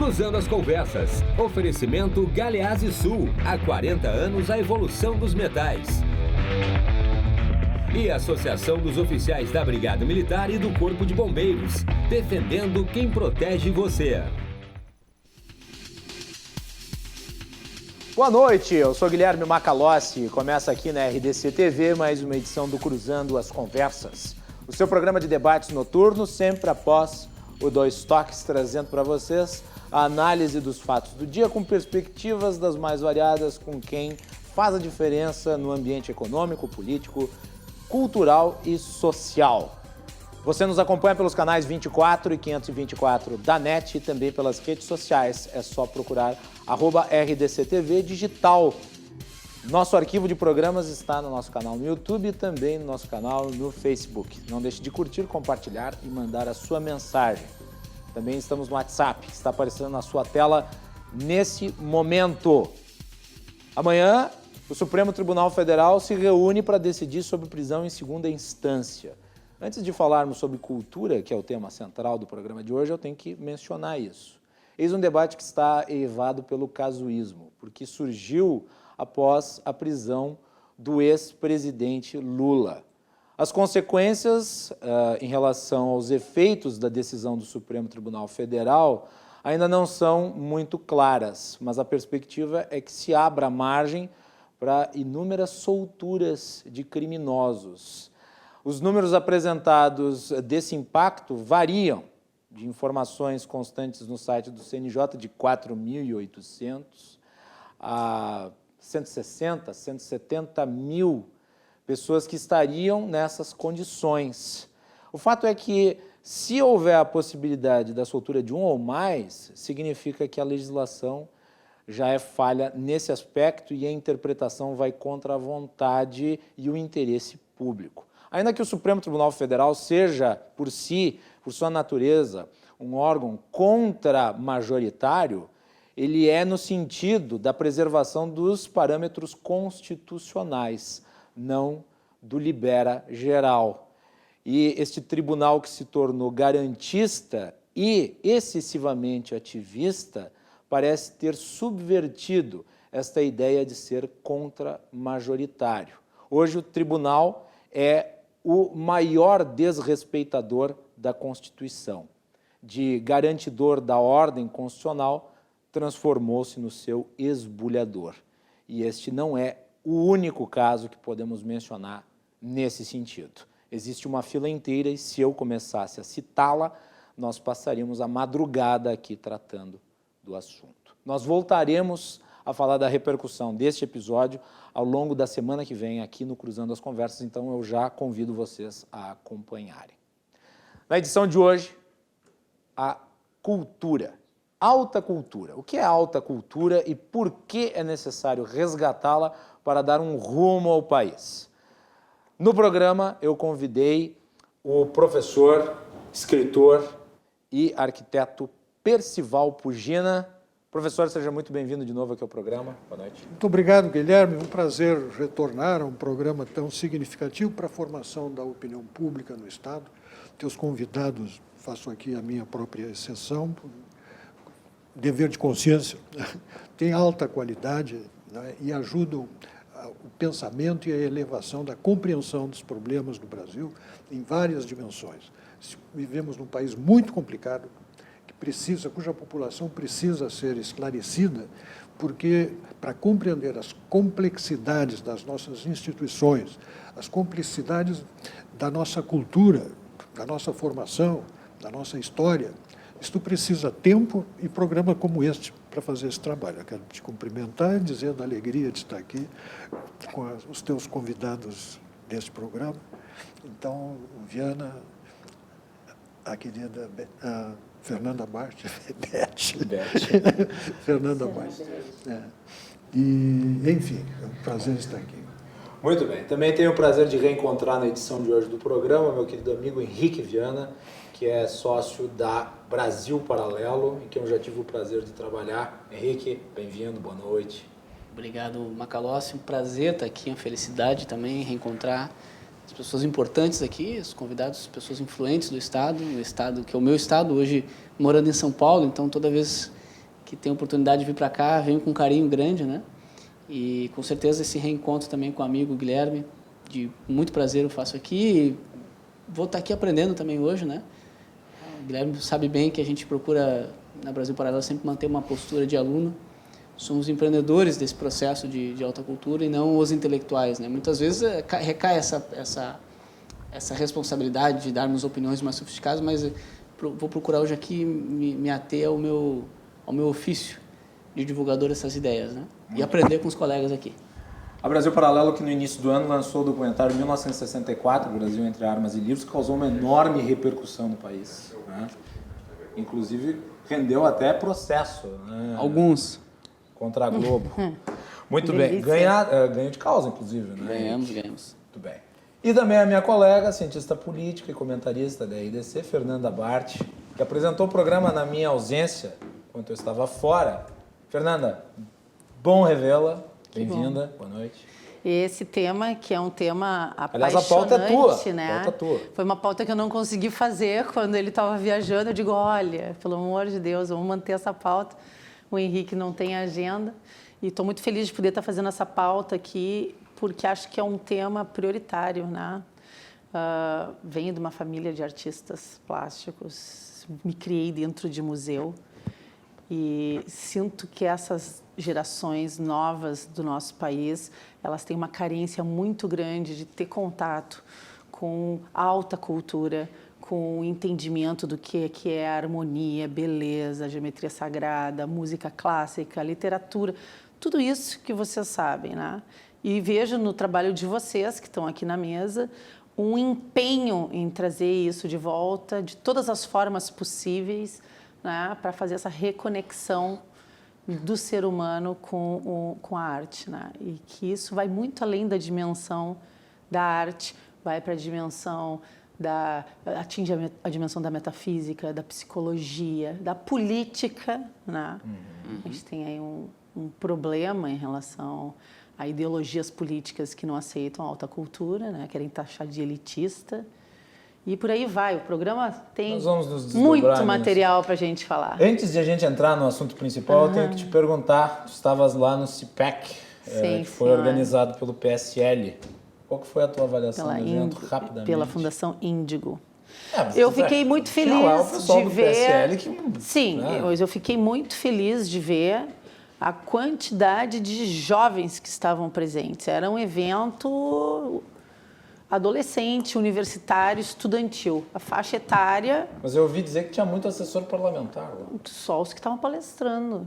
Cruzando as Conversas. Oferecimento Galeazzi Sul. Há 40 anos a evolução dos metais. E a Associação dos Oficiais da Brigada Militar e do Corpo de Bombeiros. Defendendo quem protege você. Boa noite, eu sou Guilherme Macalossi. Começa aqui na RDC TV mais uma edição do Cruzando as Conversas. O seu programa de debates noturnos, sempre após o Dois Toques, trazendo para vocês a análise dos fatos do dia com perspectivas das mais variadas, com quem faz a diferença no ambiente econômico, político, cultural e social. Você nos acompanha pelos canais 24 e 524 da NET e também pelas redes sociais. É só procurar @RDCTV Digital. Nosso arquivo de programas está no nosso canal no YouTube e também no nosso canal no Facebook. Não deixe de curtir, compartilhar e mandar a sua mensagem. Também estamos no WhatsApp, que está aparecendo na sua tela nesse momento. Amanhã, o Supremo Tribunal Federal se reúne para decidir sobre prisão em segunda instância. Antes de falarmos sobre cultura, que é o tema central do programa de hoje, eu tenho que mencionar isso. Eis um debate que está eivado pelo casuísmo, porque surgiu após a prisão do ex-presidente Lula. As consequências em relação aos efeitos da decisão do Supremo Tribunal Federal ainda não são muito claras, mas a perspectiva é que se abra margem para inúmeras solturas de criminosos. Os números apresentados desse impacto variam de informações constantes no site do CNJ de 4.800 a 160, 170 mil pessoas que estariam nessas condições. O fato é que, se houver a possibilidade da soltura de um ou mais, significa que a legislação já é falha nesse aspecto e a interpretação vai contra a vontade e o interesse público. Ainda que o Supremo Tribunal Federal seja, por si, por sua natureza, um órgão contra-majoritário, ele é no sentido da preservação dos parâmetros constitucionais, não do libera geral. E este tribunal que se tornou garantista e excessivamente ativista parece ter subvertido esta ideia de ser contra-majoritário. Hoje o tribunal é o maior desrespeitador da Constituição. De garantidor da ordem constitucional, transformou-se no seu esbulhador. E este não é o único caso que podemos mencionar nesse sentido. Existe uma fila inteira e, se eu começasse a citá-la, nós passaríamos a madrugada aqui tratando do assunto. Nós voltaremos a falar da repercussão deste episódio ao longo da semana que vem aqui no Cruzando as Conversas, então eu já convido vocês a acompanharem. Na edição de hoje, a cultura. Alta cultura. O que é alta cultura e por que é necessário resgatá-la para dar um rumo ao país? No programa, eu convidei o professor, escritor e arquiteto Percival Pugina. Professor, seja muito bem-vindo de novo aqui ao programa. Boa noite. Muito obrigado, Guilherme. Um prazer retornar a um programa tão significativo para a formação da opinião pública no Estado. Teus convidados, faço aqui a minha própria exceção, dever de consciência, tem alta qualidade, né, e ajudam o pensamento e a elevação da compreensão dos problemas do Brasil em várias dimensões. Vivemos num país muito complicado, cuja população precisa ser esclarecida, porque para compreender as complexidades das nossas instituições, as complexidades da nossa cultura, da nossa formação, da nossa história, isto precisa tempo e programa como este para fazer esse trabalho. Eu quero te cumprimentar, dizer da alegria de estar aqui com os teus convidados deste programa. Então, Viana, a querida Fernanda Bart, Fernanda Bart. E, enfim, é um prazer estar aqui. Muito bem. Também tenho o prazer de reencontrar na edição de hoje do programa meu querido amigo Henrique Viana, que é sócio da Brasil Paralelo e que eu já tive o prazer de trabalhar. Henrique, bem-vindo, boa noite. Obrigado, Macalossi. Um prazer estar aqui, uma felicidade também reencontrar as pessoas importantes aqui, os convidados, pessoas influentes do Estado, o Estado que é o meu Estado, hoje morando em São Paulo, então toda vez que tem a oportunidade de vir para cá, venho com um carinho grande, né? E com certeza esse reencontro também com o amigo Guilherme, de muito prazer eu faço aqui. Vou estar aqui aprendendo também hoje, né? O Guilherme sabe bem que a gente procura, na Brasil Paralelo, sempre manter uma postura de aluno. Somos empreendedores desse processo de alta cultura e não os intelectuais, né? Muitas vezes recai essa responsabilidade de darmos opiniões mais sofisticadas, mas vou procurar hoje aqui me ater ao meu ofício de divulgador dessas ideias, né? E aprender com os colegas aqui. A Brasil Paralelo, que no início do ano lançou o documentário 1964, Brasil entre Armas e Livros, que causou uma enorme repercussão no país, né? Inclusive, rendeu até processo, né? Alguns. Contra a Globo. Muito bem. Ganho de causa, inclusive, né? Ganhamos. Muito bem. E também a minha colega, cientista política e comentarista da RDC, Fernanda Bart, que apresentou o programa na minha ausência, enquanto eu estava fora. Fernanda, bom revê-la. Bem-vinda. Boa noite. Esse tema, que é um tema apaixonante, aliás, a pauta é tua. né? A pauta é tua. Foi uma pauta que eu não consegui fazer quando ele estava viajando. Eu digo, olha, pelo amor de Deus, vamos manter essa pauta. O Henrique não tem agenda. E estou muito feliz de poder estar fazendo essa pauta aqui, porque acho que é um tema prioritário, né? Venho de uma família de artistas plásticos, me criei dentro de museu e sinto que essas gerações novas do nosso país, elas têm uma carência muito grande de ter contato com a alta cultura, com o entendimento do que é harmonia, beleza, geometria sagrada, música clássica, literatura, tudo isso que vocês sabem, né? E vejo no trabalho de vocês, que estão aqui na mesa, um empenho em trazer isso de volta, de todas as formas possíveis, né, para fazer essa reconexão do ser humano com a arte, né? E que isso vai muito além da dimensão da arte, vai para a dimensão atinge a dimensão da metafísica, da psicologia, da política, né? A gente tem aí um problema em relação a ideologias políticas que não aceitam a alta cultura, né? Querem taxar de elitista. E por aí vai. O programa tem muito material para a gente falar. Antes de a gente entrar no assunto principal, eu tenho que te perguntar, tu estavas lá no CIPEC, que foi organizado pelo PSL. Qual que foi a tua avaliação do evento, rapidamente? Pela Fundação Índigo. Eu fiquei muito feliz de ver... PSL que, sim, mas eu fiquei muito feliz de ver a quantidade de jovens que estavam presentes. Era um evento adolescente, universitário, estudantil. A faixa etária... Mas eu ouvi dizer que tinha muito assessor parlamentar lá. Só os que estavam palestrando.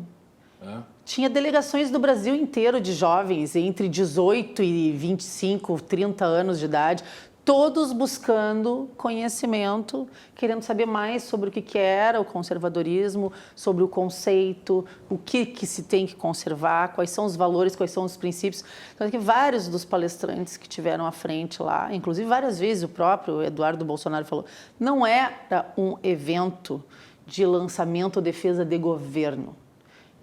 Tinha delegações do Brasil inteiro de jovens, entre 18 e 25, 30 anos de idade, todos buscando conhecimento, querendo saber mais sobre o que era o conservadorismo, sobre o conceito, o que se tem que conservar, quais são os valores, quais são os princípios. Então, aqui, vários dos palestrantes que tiveram à frente lá, inclusive várias vezes o próprio Eduardo Bolsonaro falou, não era um evento de lançamento ou defesa de governo.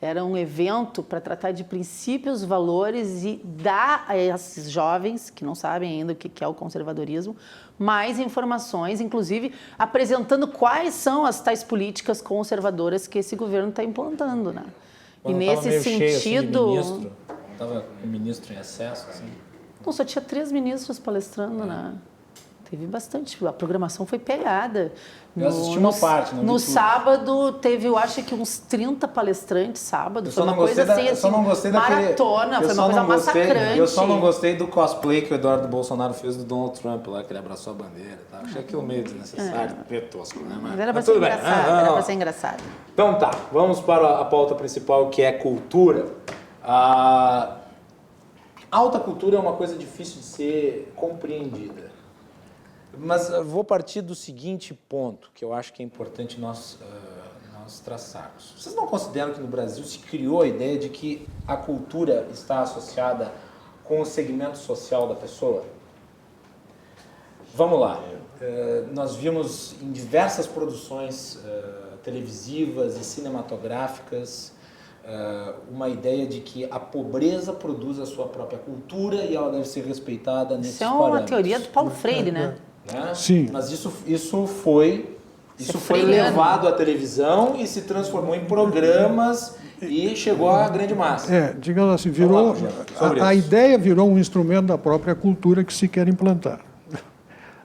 Era um evento para tratar de princípios, valores e dar a esses jovens, que não sabem ainda o que é o conservadorismo, mais informações, inclusive apresentando quais são as tais políticas conservadoras que esse governo está implantando, né? Quando e nesse sentido... Estava com o ministro em excesso, assim? Não, só tinha 3 ministros palestrando, né? Teve bastante, a programação foi pegada. Eu assisti uma parte, não vi No tudo. Sábado, teve, eu acho que uns 30 palestrantes, sábado. Foi uma coisa assim, eu só não gostei maratona, foi uma coisa massacrante. Eu só não gostei do cosplay que o Eduardo Bolsonaro fez do Donald Trump lá, que ele abraçou a bandeira e tal. Achei aquilo meio desnecessário, meio tosco, né? Mas era para ser engraçado, era para ser engraçado. Então tá, vamos para a pauta principal, que é cultura. A alta cultura é uma coisa difícil de ser compreendida. Mas eu vou partir do seguinte ponto, que eu acho que é importante nós traçarmos. Vocês não consideram que no Brasil se criou a ideia de que a cultura está associada com o segmento social da pessoa? Vamos lá. Nós vimos em diversas produções televisivas e cinematográficas uma ideia de que a pobreza produz a sua própria cultura e ela deve ser respeitada nesses parâmetros. Isso é uma teoria do Paulo Freire, né? Né? Sim. Mas isso foi Isso foi levado à televisão e se transformou em programas e chegou à grande massa. Digamos assim, virou, a ideia virou um instrumento da própria cultura que se quer implantar.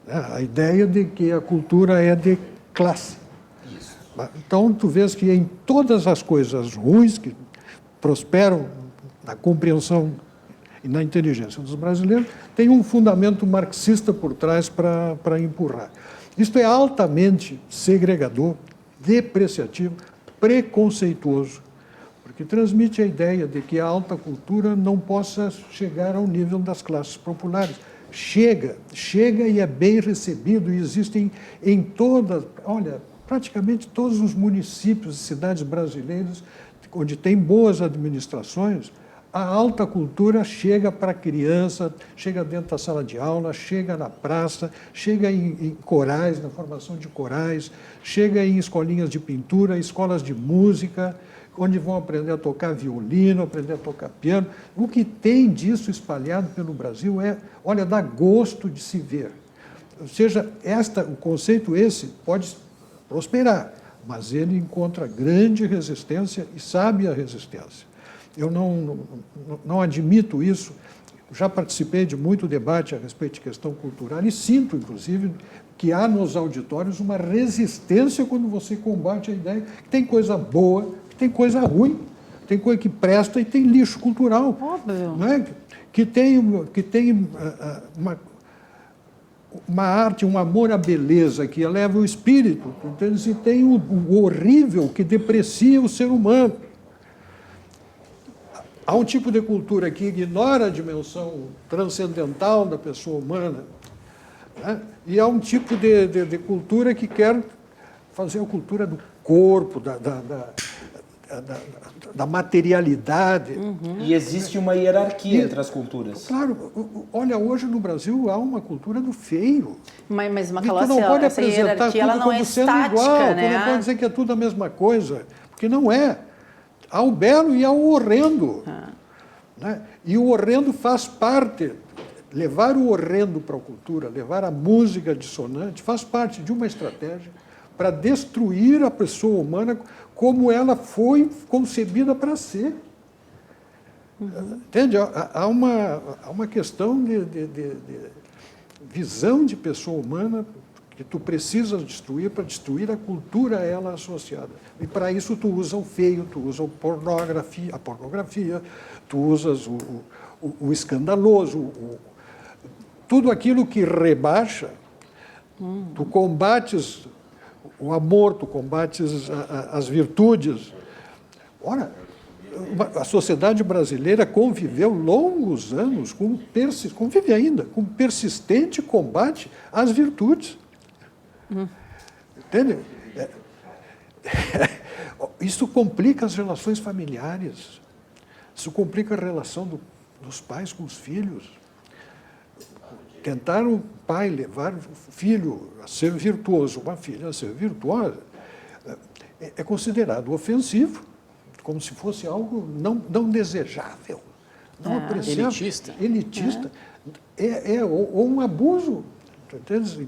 A ideia de que a cultura é de classe. Isso. Então, tu vês que em todas as coisas ruins que prosperam na compreensão e na inteligência dos brasileiros, tem um fundamento marxista por trás para empurrar. Isto é altamente segregador, depreciativo, preconceituoso, porque transmite a ideia de que a alta cultura não possa chegar ao nível das classes populares. Chega e é bem recebido, e existem em praticamente todos os municípios e cidades brasileiras, onde tem boas administrações, a alta cultura chega para a criança, chega dentro da sala de aula, chega na praça, chega em corais, na formação de corais, chega em escolinhas de pintura, escolas de música, onde vão aprender a tocar violino, aprender a tocar piano. O que tem disso espalhado pelo Brasil dá gosto de se ver. Ou seja, o conceito esse pode prosperar, mas ele encontra grande resistência e sábia resistência. Eu não admito isso. Já participei de muito debate a respeito de questão cultural e sinto, inclusive, que há nos auditórios uma resistência quando você combate a ideia que tem coisa boa, que tem coisa ruim, tem coisa que presta e tem lixo cultural. Óbvio. Não é? Que tem uma arte, um amor à beleza que eleva o espírito, entende? E tem o horrível que deprecia o ser humano. Há um tipo de cultura que ignora a dimensão transcendental da pessoa humana, né? E há um tipo de cultura que quer fazer a cultura do corpo, da materialidade. Uhum. E existe uma hierarquia entre as culturas. Claro, olha, hoje no Brasil há uma cultura do feio. Mas tu Macalossi, não pode essa apresentar hierarquia tudo ela não como é sendo estática, igual, né? Tu não pode dizer que é tudo a mesma coisa, porque não é. Há o belo e há o horrendo. Né? E o horrendo faz parte, levar o horrendo para a cultura, levar a música dissonante, faz parte de uma estratégia para destruir a pessoa humana como ela foi concebida para ser. Entende? Há uma questão de visão de pessoa humana que tu precisas destruir para destruir a cultura a ela associada. E para isso tu usa o feio, tu usa a pornografia, tu usas o escandaloso, tudo aquilo que rebaixa. Tu combates o amor, tu combates as virtudes. Ora, a sociedade brasileira conviveu longos anos, convive ainda, com persistente combate às virtudes. Entende? Isso complica as relações familiares, isso complica a relação dos pais com os filhos. Tentar o pai levar o filho a ser virtuoso, uma filha a ser virtuosa, é considerado ofensivo, como se fosse algo não desejável, não apreciável. Elitista. Ou um abuso.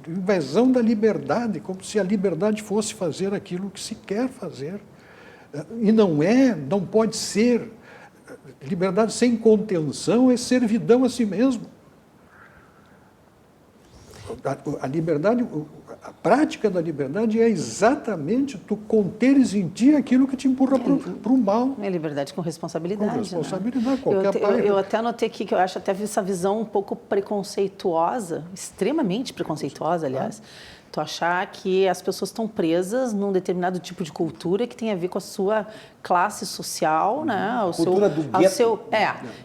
Invasão da liberdade, como se a liberdade fosse fazer aquilo que se quer fazer. E não pode ser. Liberdade sem contenção é servidão a si mesmo. A liberdade, a prática da liberdade é exatamente tu conteres em ti aquilo que te empurra para o mal. É liberdade com responsabilidade. Com responsabilidade, né? qualquer pai. Eu até anotei aqui que eu acho até essa visão um pouco preconceituosa, extremamente preconceituosa, aliás. Tu achar que as pessoas estão presas num determinado tipo de cultura que tem a ver com a sua classe social, né? Cultura do gueto.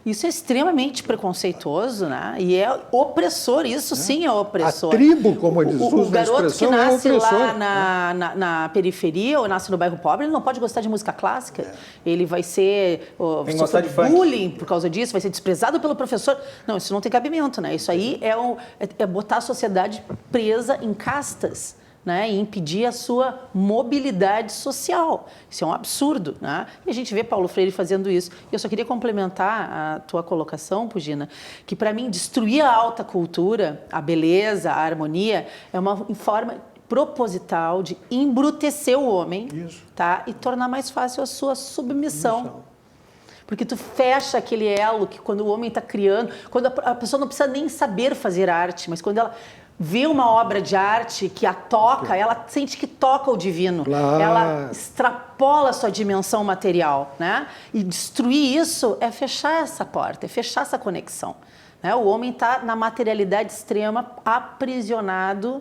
Isso é extremamente preconceituoso, né? E é opressor, isso sim é opressor. A tribo, como eles usam o garoto que nasce lá na periferia ou nasce no bairro pobre, ele não pode gostar de música clássica. Ele vai ser sofrer bullying por causa disso, vai ser desprezado pelo professor. Não, isso não tem cabimento, né? Isso aí é botar a sociedade presa em castas, né, e impedir a sua mobilidade social. Isso é um absurdo, né? E a gente vê Paulo Freire fazendo isso. Eu só queria complementar a tua colocação, Pugina, que para mim destruir a alta cultura, a beleza, a harmonia, é uma forma proposital de embrutecer o homem, Isso. tá? E tornar mais fácil a sua submissão. Porque tu fecha aquele elo que quando o homem está criando, quando a pessoa não precisa nem saber fazer arte, mas quando ela vê uma obra de arte que a toca, ela sente que toca o divino. Claro. Ela extrapola a sua dimensão material, né? E destruir isso é fechar essa porta, é fechar essa conexão. Né? O homem está na materialidade extrema, aprisionado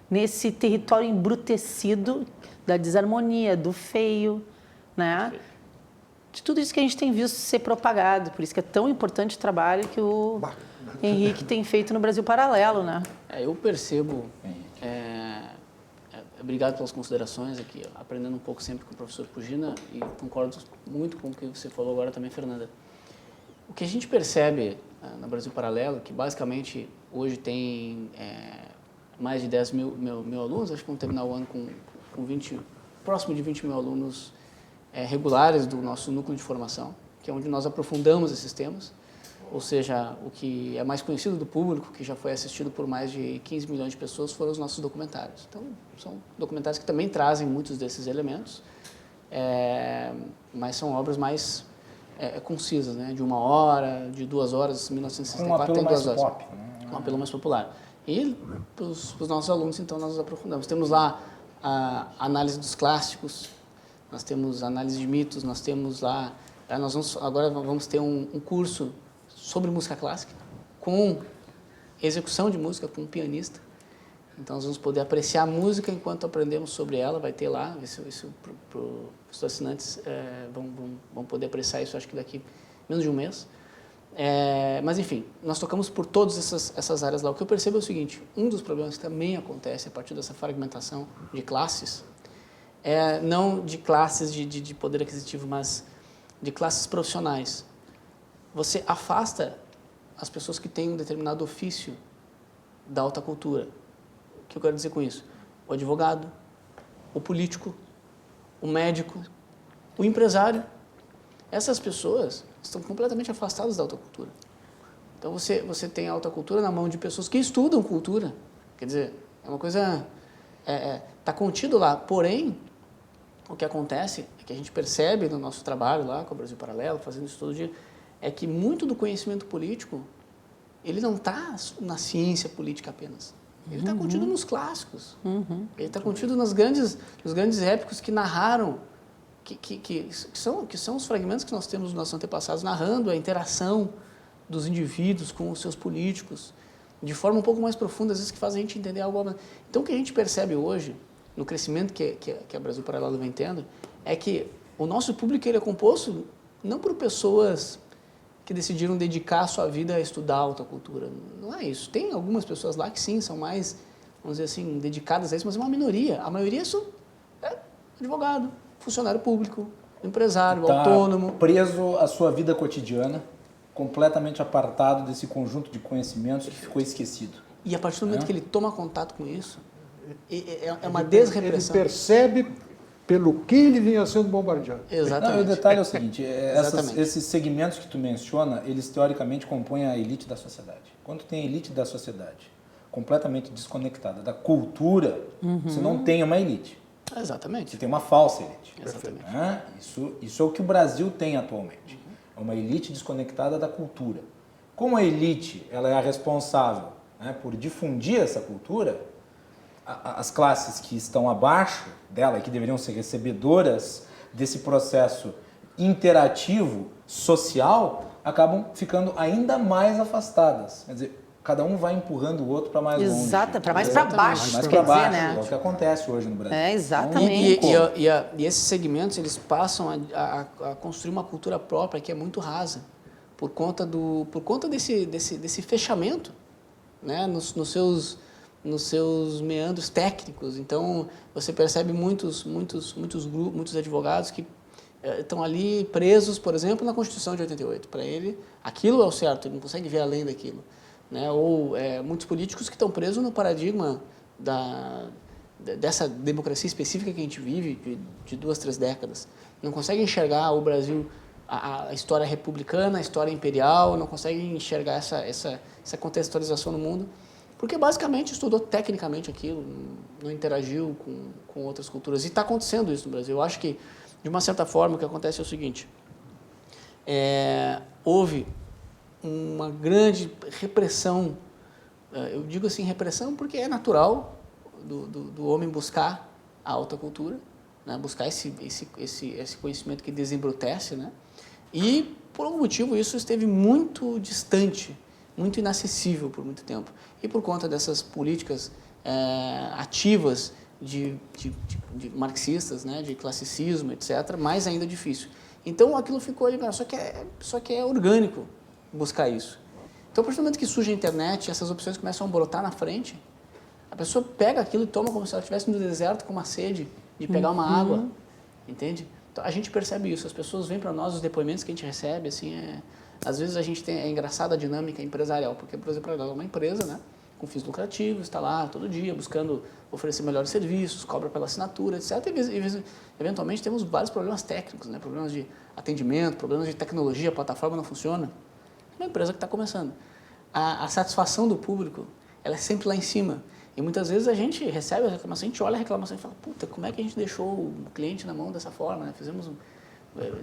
nesse território embrutecido da desarmonia, do feio, né? De tudo isso que a gente tem visto ser propagado. Por isso que é tão importante o trabalho que o Henrique tem feito no Brasil Paralelo, né? Eu percebo, obrigado pelas considerações aqui, aprendendo um pouco sempre com o professor Pugina, e concordo muito com o que você falou agora também, Fernanda. O que a gente percebe no Brasil Paralelo, que basicamente hoje tem mais de 10 mil alunos, acho que vamos terminar o ano com 20, próximo de 20 mil alunos regulares do nosso núcleo de formação, que é onde nós aprofundamos esses temas, ou seja, o que é mais conhecido do público, que já foi assistido por mais de 15 milhões de pessoas, foram os nossos documentários. Então, são documentários que também trazem muitos desses elementos, mas são obras mais concisas, né? De 1 hora, de 2 horas, 1964 tem 2 horas. Pop, né? Um apelo mais popular. E para os nossos alunos, então, nós nos aprofundamos. Temos lá a análise dos clássicos, nós temos análise de mitos, nós temos lá... agora vamos ter um curso sobre música clássica, com execução de música, com um pianista. Então, nós vamos poder apreciar a música enquanto aprendemos sobre ela, vai ter lá, isso para os assinantes vão poder apreciar isso, acho que daqui menos de um mês. Mas, enfim, nós tocamos por todas essas áreas lá. O que eu percebo é o seguinte, um dos problemas que também acontece a partir dessa fragmentação de classes, não de classes de poder aquisitivo, mas de classes profissionais. Você afasta as pessoas que têm um determinado ofício da alta cultura. O que eu quero dizer com isso? O advogado, o político, o médico, o empresário. Essas pessoas estão completamente afastadas da alta cultura. Então você tem a alta cultura na mão de pessoas que estudam cultura. Quer dizer, é uma coisa... Está contido lá. Porém, o que acontece é que a gente percebe no nosso trabalho lá com o Brasil Paralelo, fazendo isso todo dia, é que muito do conhecimento político, ele não está na ciência política apenas. Ele está contido nos clássicos. Ele está contido nos grandes épicos que narraram, que são os fragmentos que nós temos dos nossos antepassados, narrando a interação dos indivíduos com os seus políticos, de forma um pouco mais profunda, às vezes que faz a gente entender algo. Então, o que a gente percebe hoje, no crescimento que a Brasil Paralelo vem tendo, é que o nosso público ele é composto não por pessoas que decidiram dedicar a sua vida a estudar a alta cultura. Não é isso. Tem algumas pessoas lá que sim, são mais, vamos dizer assim, dedicadas a isso, mas é uma minoria. A maioria é advogado, funcionário público, empresário, autônomo. Preso à sua vida cotidiana, completamente apartado desse conjunto de conhecimentos que ficou esquecido. E a partir do momento que ele toma contato com isso, é uma desrepressão. Ele percebe pelo que ele vinha sendo bombardeado. Exatamente. Não, o detalhe é o seguinte, esses segmentos que tu menciona, eles teoricamente compõem a elite da sociedade. Quando tem a elite da sociedade completamente desconectada da cultura, você não tem uma elite. Exatamente. Você tem uma falsa elite. Exatamente. Isso é o que o Brasil tem atualmente. É uma elite desconectada da cultura. Como a elite ela é a responsável, né, por difundir essa cultura, as classes que estão abaixo dela, que deveriam ser recebedoras desse processo interativo, social, acabam ficando ainda mais afastadas. Quer dizer, cada um vai empurrando o outro para mais longe. Exato, para mais para baixo, Mais quer para baixo, dizer, né? é o que acontece hoje no Brasil. Exatamente. E esses segmentos, eles passam a construir uma cultura própria que é muito rasa, por conta desse fechamento, né, nos seus meandros técnicos. Então, você percebe muitos advogados que estão ali presos, por exemplo, na Constituição de 88. Para ele, aquilo é o certo, ele não consegue ver além daquilo. Né? Ou muitos políticos que estão presos no paradigma dessa democracia específica que a gente vive, de 2, 3 décadas. Não conseguem enxergar o Brasil, a história republicana, a história imperial, não conseguem enxergar essa contextualização no mundo. Porque basicamente estudou tecnicamente aquilo, não interagiu com outras culturas. E está acontecendo isso no Brasil. Eu acho que, de uma certa forma, o que acontece é o seguinte, houve uma grande repressão, eu digo assim repressão porque é natural do homem buscar a alta cultura, né? Buscar esse conhecimento que desembrutece, né? E, por algum motivo, isso esteve muito distante, muito inacessível por muito tempo. E por conta dessas políticas ativas de marxistas, né? De classicismo, etc., mais ainda difícil. Então, aquilo ficou ali, só que é orgânico buscar isso. Então, a partir do momento que surge a internet, essas opções começam a brotar na frente, a pessoa pega aquilo e toma como se ela estivesse no deserto com uma sede de pegar uma água, entende? Então, a gente percebe isso, as pessoas vêm para nós, os depoimentos que a gente recebe, assim, às vezes a gente tem, é engraçada a dinâmica empresarial, porque, por exemplo, ela é uma empresa, né, com fins lucrativos, está lá todo dia buscando oferecer melhores serviços, cobra pela assinatura, etc. E, eventualmente, temos vários problemas técnicos, né, problemas de atendimento, problemas de tecnologia, a plataforma não funciona. É uma empresa que está começando. A satisfação do público, ela é sempre lá em cima. E muitas vezes a gente recebe a reclamação, a gente olha a reclamação e fala, puta, como é que a gente deixou o cliente na mão dessa forma, né?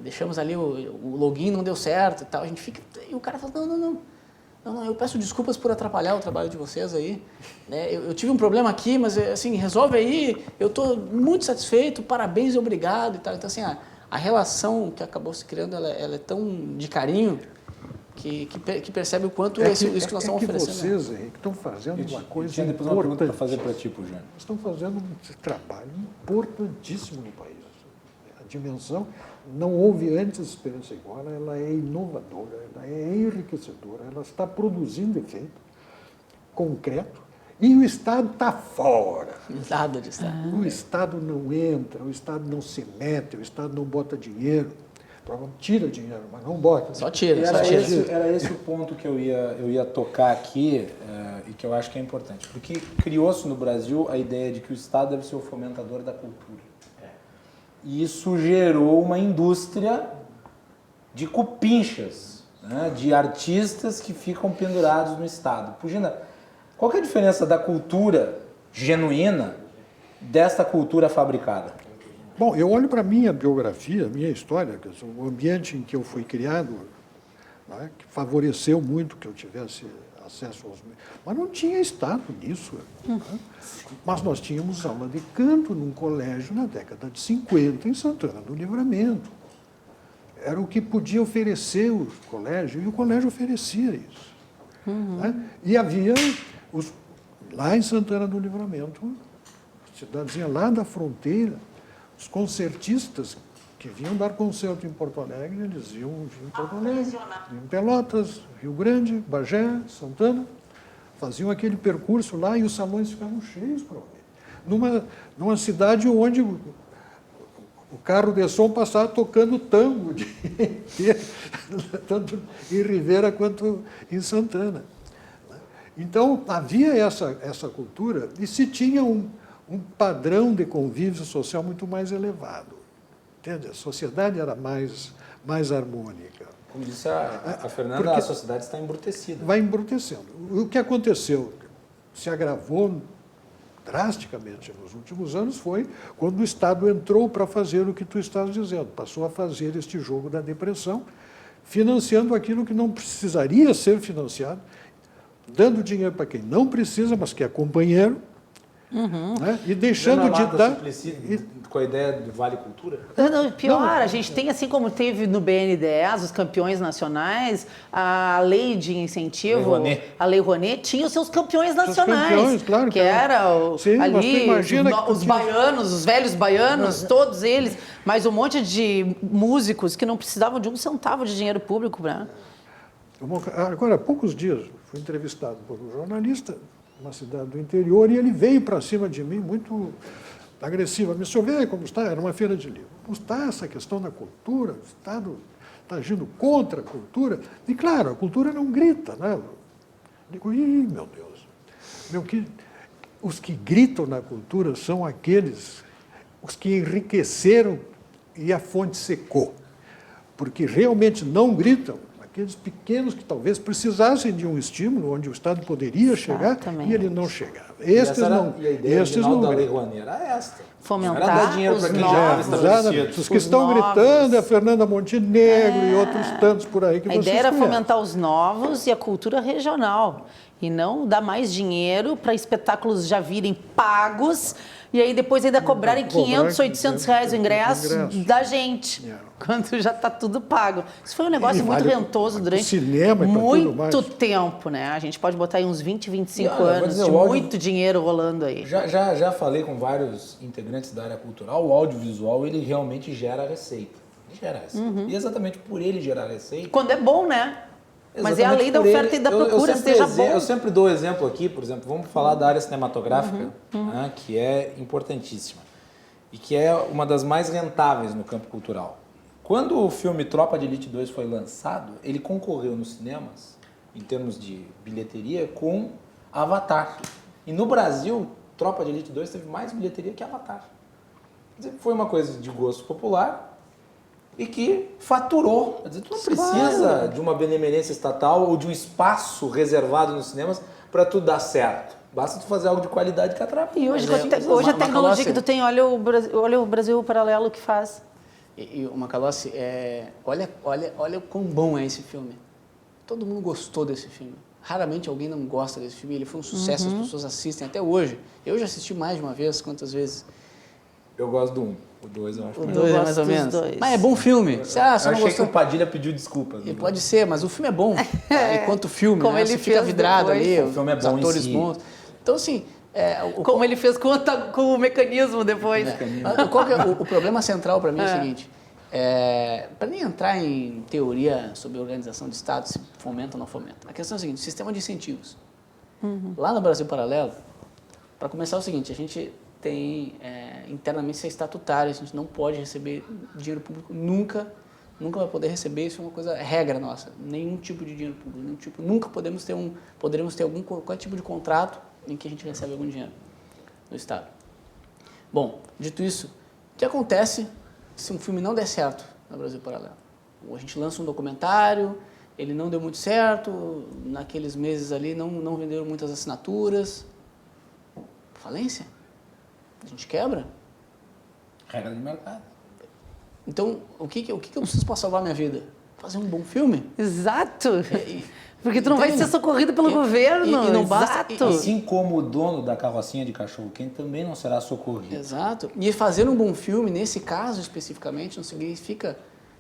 Deixamos ali o login, não deu certo e tal. A gente fica, e o cara fala, não, eu peço desculpas por atrapalhar o trabalho de vocês aí. Né? Eu tive um problema aqui, mas assim, resolve aí, eu estou muito satisfeito, parabéns e obrigado e tal. Então, assim, a relação que acabou se criando, ela é tão de carinho que percebe o quanto isso que nós estamos oferecendo. Vocês, Henrique, estão fazendo uma coisa tinha depois uma pergunta para fazer para ti, Jânio. Estão fazendo um trabalho importantíssimo no país. A dimensão, não houve antes experiência igual, ela é inovadora, ela é enriquecedora, ela está produzindo efeito concreto e o Estado está fora. Nada de estar. O Estado não entra, o Estado não se mete, o Estado não bota dinheiro. Tira dinheiro, mas não bota. Só tira. Era esse o ponto que eu ia tocar aqui e que eu acho que é importante. Porque criou-se no Brasil a ideia de que o Estado deve ser o fomentador da cultura. E isso gerou uma indústria de cupinchas, né, de artistas que ficam pendurados no Estado. Pugina, qual que é a diferença da cultura genuína desta cultura fabricada? Bom, eu olho para a minha biografia, a minha história, o ambiente em que eu fui criado, né, que favoreceu muito que eu tivesse acesso aos meios. Mas não tinha Estado nisso. Né? Mas nós tínhamos aula de canto num colégio na década de 50, em Santana do Livramento. Era o que podia oferecer o colégio, e o colégio oferecia isso. Né? E havia, lá em Santana do Livramento, cidadezinha lá da fronteira, os concertistas que vinham dar concerto em Porto Alegre, eles iam em Porto Alegre, em Pelotas, Rio Grande, Bagé, Santana, faziam aquele percurso lá e os salões ficavam cheios para ouvir. Numa cidade onde o carro de som passava tocando tango, tanto em Rivera quanto em Santana. Então, havia essa cultura e se tinha um padrão de convívio social muito mais elevado. Entende? A sociedade era mais harmônica. Como disse a Fernanda, a sociedade está embrutecida. Vai embrutecendo. O que aconteceu, se agravou drasticamente nos últimos anos, foi quando o Estado entrou para fazer o que tu estás dizendo, passou a fazer este jogo da depressão, financiando aquilo que não precisaria ser financiado, dando dinheiro para quem não precisa, mas que é companheiro, né? E deixando de dar... Com a ideia do Vale Cultura? Pior, a gente tem, assim como teve no BNDES, os campeões nacionais, a lei de incentivo, a Lei Rouanet, tinha os seus campeões nacionais. Campeões, claro que era ali, os baianos, os velhos baianos, todos eles, mas um monte de músicos que não precisavam de um centavo de dinheiro público. Né? Agora, há poucos dias, fui entrevistado por um jornalista, uma cidade do interior, e ele veio para cima de mim muito agressiva. Me senhor, vê como está? Era uma feira de livro. Como está essa questão da cultura? O Estado está agindo contra a cultura? E, claro, a cultura não grita, né? Eu digo, meu Deus. Os que gritam na cultura são aqueles, os que enriqueceram e a fonte secou. Porque realmente não gritam, aqueles pequenos que talvez precisassem de um estímulo onde o Estado poderia chegar e ele não chegava. Estes não. E a ideia original da Lei Rouanet era esta. Fomentar Não era dar dinheiro para quem já estava estabelecido. Os que estão gritando é a Fernanda Montenegro e outros tantos por aí que A vocês ideia era conhecem. fomentar os novos e a cultura regional. E não dar mais dinheiro para espetáculos já virem pagos e aí depois ainda cobrarem 500, 800 reais o ingresso da gente. Quando já está tudo pago. Isso foi um negócio muito rentoso durante cinema e pra tudo muito mais. tempo, né? A gente pode botar aí uns 20, 25 E olha, vou anos dizer, de o áudio- muito dinheiro rolando aí. Já falei com vários integrantes da área cultural, o audiovisual ele realmente gera receita. Ele gera receita. E exatamente por ele gerar receita... Quando é bom, né? Mas é a lei da por oferta e da procura, seja bom. Eu sempre dou exemplo aqui, por exemplo, vamos falar da área cinematográfica, né, que é importantíssima e que é uma das mais rentáveis no campo cultural. Quando o filme Tropa de Elite 2 foi lançado, ele concorreu nos cinemas, em termos de bilheteria, com Avatar. E no Brasil, Tropa de Elite 2 teve mais bilheteria que Avatar. Quer dizer, foi uma coisa de gosto popular e que faturou. Quer dizer, tu não precisa de uma benemerência estatal ou de um espaço reservado nos cinemas para tudo dar certo. Basta tu fazer algo de qualidade que atrai. E hoje, Mas hoje a Macalossi- tecnologia que tu tem, olha o Brasil Paralelo que faz. E o Macalossi, olha o quão bom é esse filme. Todo mundo gostou desse filme. Raramente alguém não gosta desse filme. Ele foi um sucesso, as pessoas assistem até hoje. Eu já assisti mais de uma vez, quantas vezes? Eu gosto do 1. O 2 eu acho O que 2 é gosto mais ou dos menos. dois. Mas é bom filme. Você não achei gostou? que o Padilha pediu desculpas. E pode ser, mas o filme é bom. Enquanto filme, Como né? ele Você fica fez vidrado depois. ali, O filme é os bom em atores si. bons. Então, assim... Como ele fez com o mecanismo depois. Qual que é o problema central para mim é o seguinte, para nem entrar em teoria sobre organização de Estado, se fomenta ou não fomenta, a questão é a seguinte, sistema de incentivos. Lá no Brasil Paralelo, para começar é o seguinte, a gente tem internamente isso é estatutário, a gente não pode receber dinheiro público nunca vai poder receber, isso é uma coisa, regra nossa, nenhum tipo de dinheiro público, nenhum tipo, nunca poderemos ter qualquer tipo de contrato em que a gente recebe algum dinheiro do Estado. Bom, dito isso, o que acontece se um filme não der certo no Brasil Paralelo? Ou a gente lança um documentário, ele não deu muito certo, naqueles meses ali não venderam muitas assinaturas. Falência? A gente quebra? Regra de mercado. Então, o que eu preciso para salvar minha vida? Fazer um bom filme? Exato. Porque tu não vai ser socorrido pelo governo. e não basta- Exato. Assim como o dono da carrocinha de cachorro-quente também não será socorrido. Exato. E fazer um bom filme, nesse caso especificamente, não significa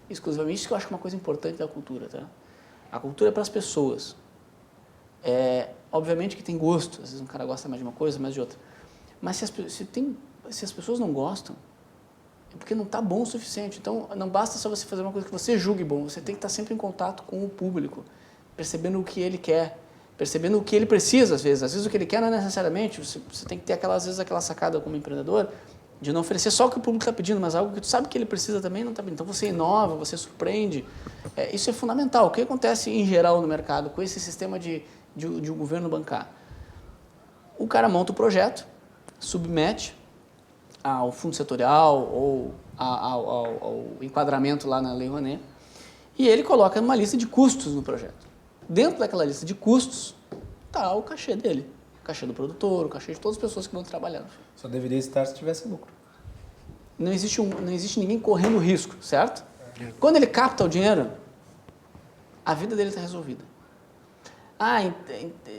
exclusivamente isso, que eu acho que é uma coisa importante da cultura, tá? A cultura é para as pessoas. Obviamente que tem gosto, às vezes um cara gosta mais de uma coisa, mais de outra. Mas se as pessoas não gostam, é porque não está bom o suficiente. Então, não basta só você fazer uma coisa que você julgue bom, você tem que estar sempre em contato com o público, percebendo o que ele quer, percebendo o que ele precisa, às vezes. Às vezes o que ele quer não é necessariamente, você tem que ter às vezes aquela sacada como empreendedor, de não oferecer só o que o público está pedindo, mas algo que tu sabe que ele precisa também não está pedindo. Então você inova, você surpreende. Isso é fundamental. O que acontece em geral no mercado com esse sistema de um governo bancar? O cara monta o projeto, submete ao fundo setorial ou ao enquadramento lá na Lei Rouanet, e ele coloca uma lista de custos no projeto. Dentro daquela lista de custos está o cachê dele, o cachê do produtor, o cachê de todas as pessoas que vão trabalhando. Só deveria estar se tivesse lucro. Não existe ninguém correndo risco, certo? Quando ele capta o dinheiro, a vida dele está resolvida.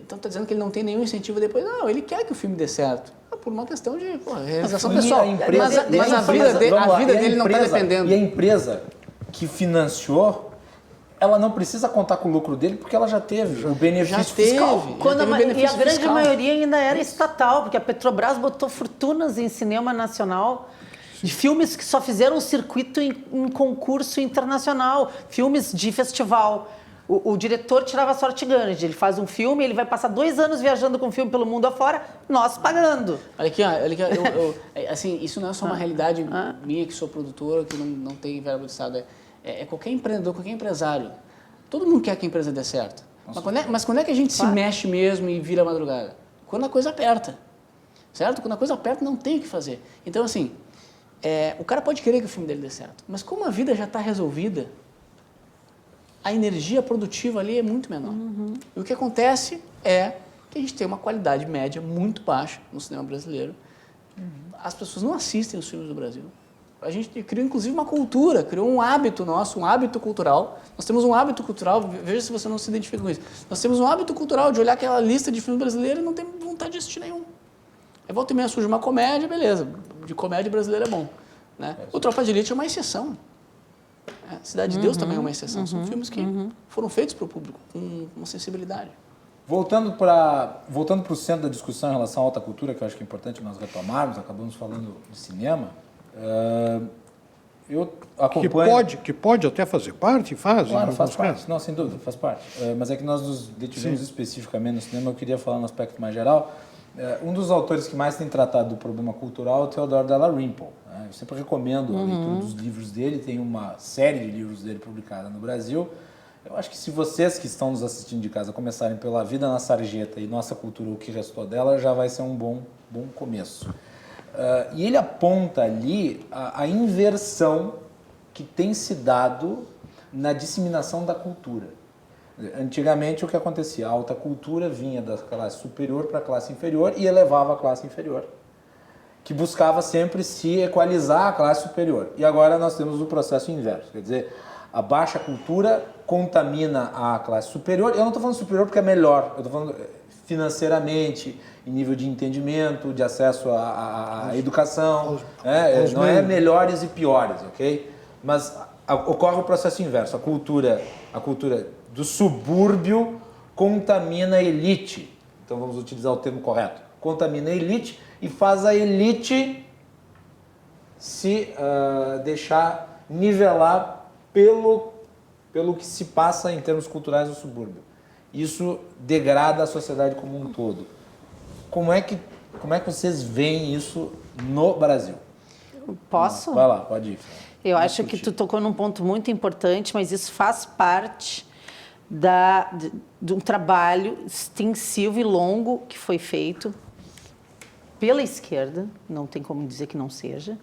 Então está dizendo que ele não tem nenhum incentivo depois. Não, ele quer que o filme dê certo. Por uma questão de realização pessoal. Mas a vida dele não está dependendo. E a empresa que financiou, ela não precisa contar com o lucro dele porque ela já teve o benefício fiscal. E a grande maioria ainda era estatal, porque a Petrobras botou fortunas em cinema nacional de filmes que só fizeram circuito em concurso internacional, filmes de festival. O diretor tirava sorte grande, ele faz um filme, ele vai passar 2 anos viajando com o filme pelo mundo afora, nós pagando. Olha aqui, assim, isso não é só uma realidade minha, que sou produtora, que não tem verba do Estado. É qualquer empreendedor, qualquer empresário. Todo mundo quer que a empresa dê certo. Mas quando é que a gente se mexe mesmo e vira madrugada? Quando a coisa aperta. Certo? Quando a coisa aperta, não tem o que fazer. Então, assim, o cara pode querer que o filme dele dê certo, mas como a vida já está resolvida, a energia produtiva ali é muito menor. E o que acontece é que a gente tem uma qualidade média muito baixa no cinema brasileiro. As pessoas não assistem os filmes do Brasil. A gente criou, inclusive, uma cultura, criou um hábito nosso, um hábito cultural. Nós temos um hábito cultural, veja se você não se identifica com isso. Nós temos um hábito cultural de olhar aquela lista de filmes brasileiros e não tem vontade de assistir nenhum. Aí volta e meia surge uma comédia, beleza. De comédia brasileira é bom. Né? O Tropa de Elite é uma exceção. Cidade de Deus também é uma exceção. São filmes que foram feitos para o público, com uma sensibilidade. Voltando para o centro da discussão em relação à alta cultura, que eu acho que é importante nós retomarmos, acabamos falando de cinema, eu acompanho... Que pode até fazer parte, faz. Claro, faz parte. Não, sem dúvida, faz parte. Mas é que nós nos detivemos especificamente no cinema, eu queria falar no aspecto mais geral. Um dos autores que mais tem tratado do problema cultural é o Theodore Dalrymple. Né? Eu sempre recomendo a leitura dos livros dele, tem uma série de livros dele publicada no Brasil. Eu acho que se vocês que estão nos assistindo de casa começarem pela Vida na Sarjeta e Nossa Cultura, o que restou dela, já vai ser um bom começo. E ele aponta ali a inversão que tem se dado na disseminação da cultura. Antigamente, o que acontecia? A alta cultura vinha da classe superior para a classe inferior e elevava a classe inferior, que buscava sempre se equalizar à classe superior. E agora nós temos o processo inverso, quer dizer, a baixa cultura contamina a classe superior. Eu não estou falando superior porque é melhor, eu estou falando financeiramente, em nível de entendimento, de acesso à educação. Não é melhores e piores, ok? Mas ocorre o processo inverso. A cultura do subúrbio contamina a elite. Então vamos utilizar o termo correto. Contamina a elite e faz a elite se deixar nivelar pelo que se passa em termos culturais no subúrbio. Isso degrada a sociedade como um todo. Como é que vocês veem isso no Brasil? Posso? Vai lá, pode ir. Eu acho que tu tocou num ponto muito importante, mas isso faz parte de um trabalho extensivo e longo que foi feito pela esquerda, não tem como dizer que não seja,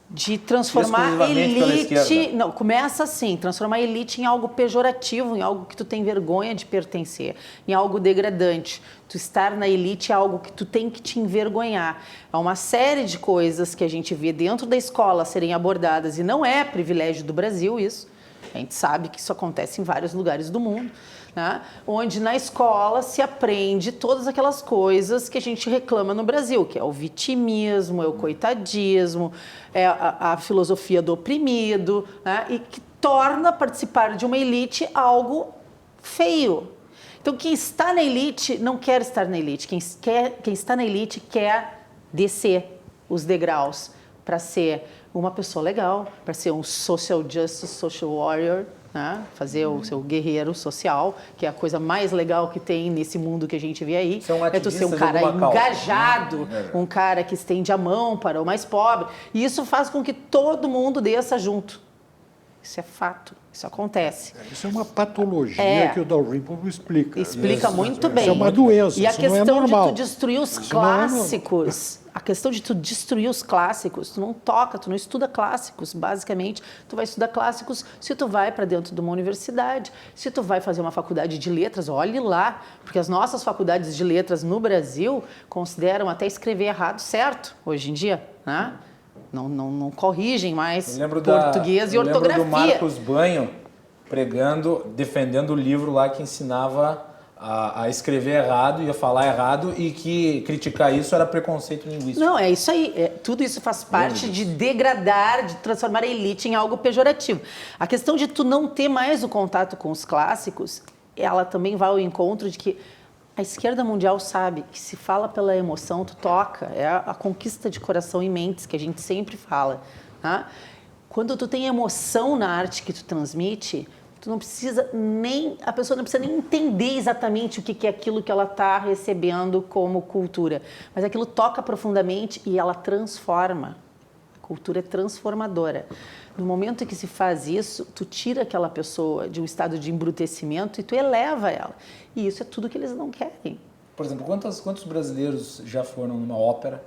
de transformar a elite... Não, começa assim, transformar a elite em algo pejorativo, em algo que tu tem vergonha de pertencer, em algo degradante. Tu estar na elite é algo que tu tem que te envergonhar. É uma série de coisas que a gente vê dentro da escola serem abordadas, e não é privilégio do Brasil isso, a gente sabe que isso acontece em vários lugares do mundo, né? Onde na escola se aprende todas aquelas coisas que a gente reclama no Brasil, que é o vitimismo, é o coitadismo, é a filosofia do oprimido, né? E que torna participar de uma elite algo feio. Então, quem está na elite não quer estar na elite. Quem está na elite quer descer os degraus para ser uma pessoa legal, para ser um social justice, social warrior, né? Fazer o seu guerreiro social, que é a coisa mais legal que tem nesse mundo que a gente vê aí. É tu ser um cara engajado, um cara que estende a mão para o mais pobre. E isso faz com que todo mundo desça junto. Isso é fato, isso acontece. Isso é uma patologia que o Dalrymple explica. Explica muito bem. Isso é uma doença, e a isso não é questão normal. de tu destruir os clássicos, a questão de tu destruir os clássicos, tu não toca, tu não estuda clássicos, basicamente. Tu vai estudar clássicos se tu vai para dentro de uma universidade, se tu vai fazer uma faculdade de letras, olhe lá, porque as nossas faculdades de letras no Brasil consideram até escrever errado certo, hoje em dia, né? Não corrigem mais português e ortografia. Eu lembro do Marcos Banho defendendo o livro lá que ensinava a escrever errado e a falar errado, e que criticar isso era preconceito linguístico. Não, é isso aí. Tudo isso faz parte de degradar, de transformar a elite em algo pejorativo. A questão de tu não ter mais o contato com os clássicos, ela também vai ao encontro de que a esquerda mundial sabe que se fala pela emoção, tu toca. É a conquista de coração e mentes que a gente sempre fala. Tá? Quando tu tem emoção na arte que tu transmite, a pessoa não precisa nem entender exatamente o que é aquilo que ela está recebendo como cultura. Mas aquilo toca profundamente e ela transforma. A cultura é transformadora. No momento em que se faz isso, tu tira aquela pessoa de um estado de embrutecimento e tu eleva ela. E isso é tudo que eles não querem. Por exemplo, quantos brasileiros já foram numa ópera?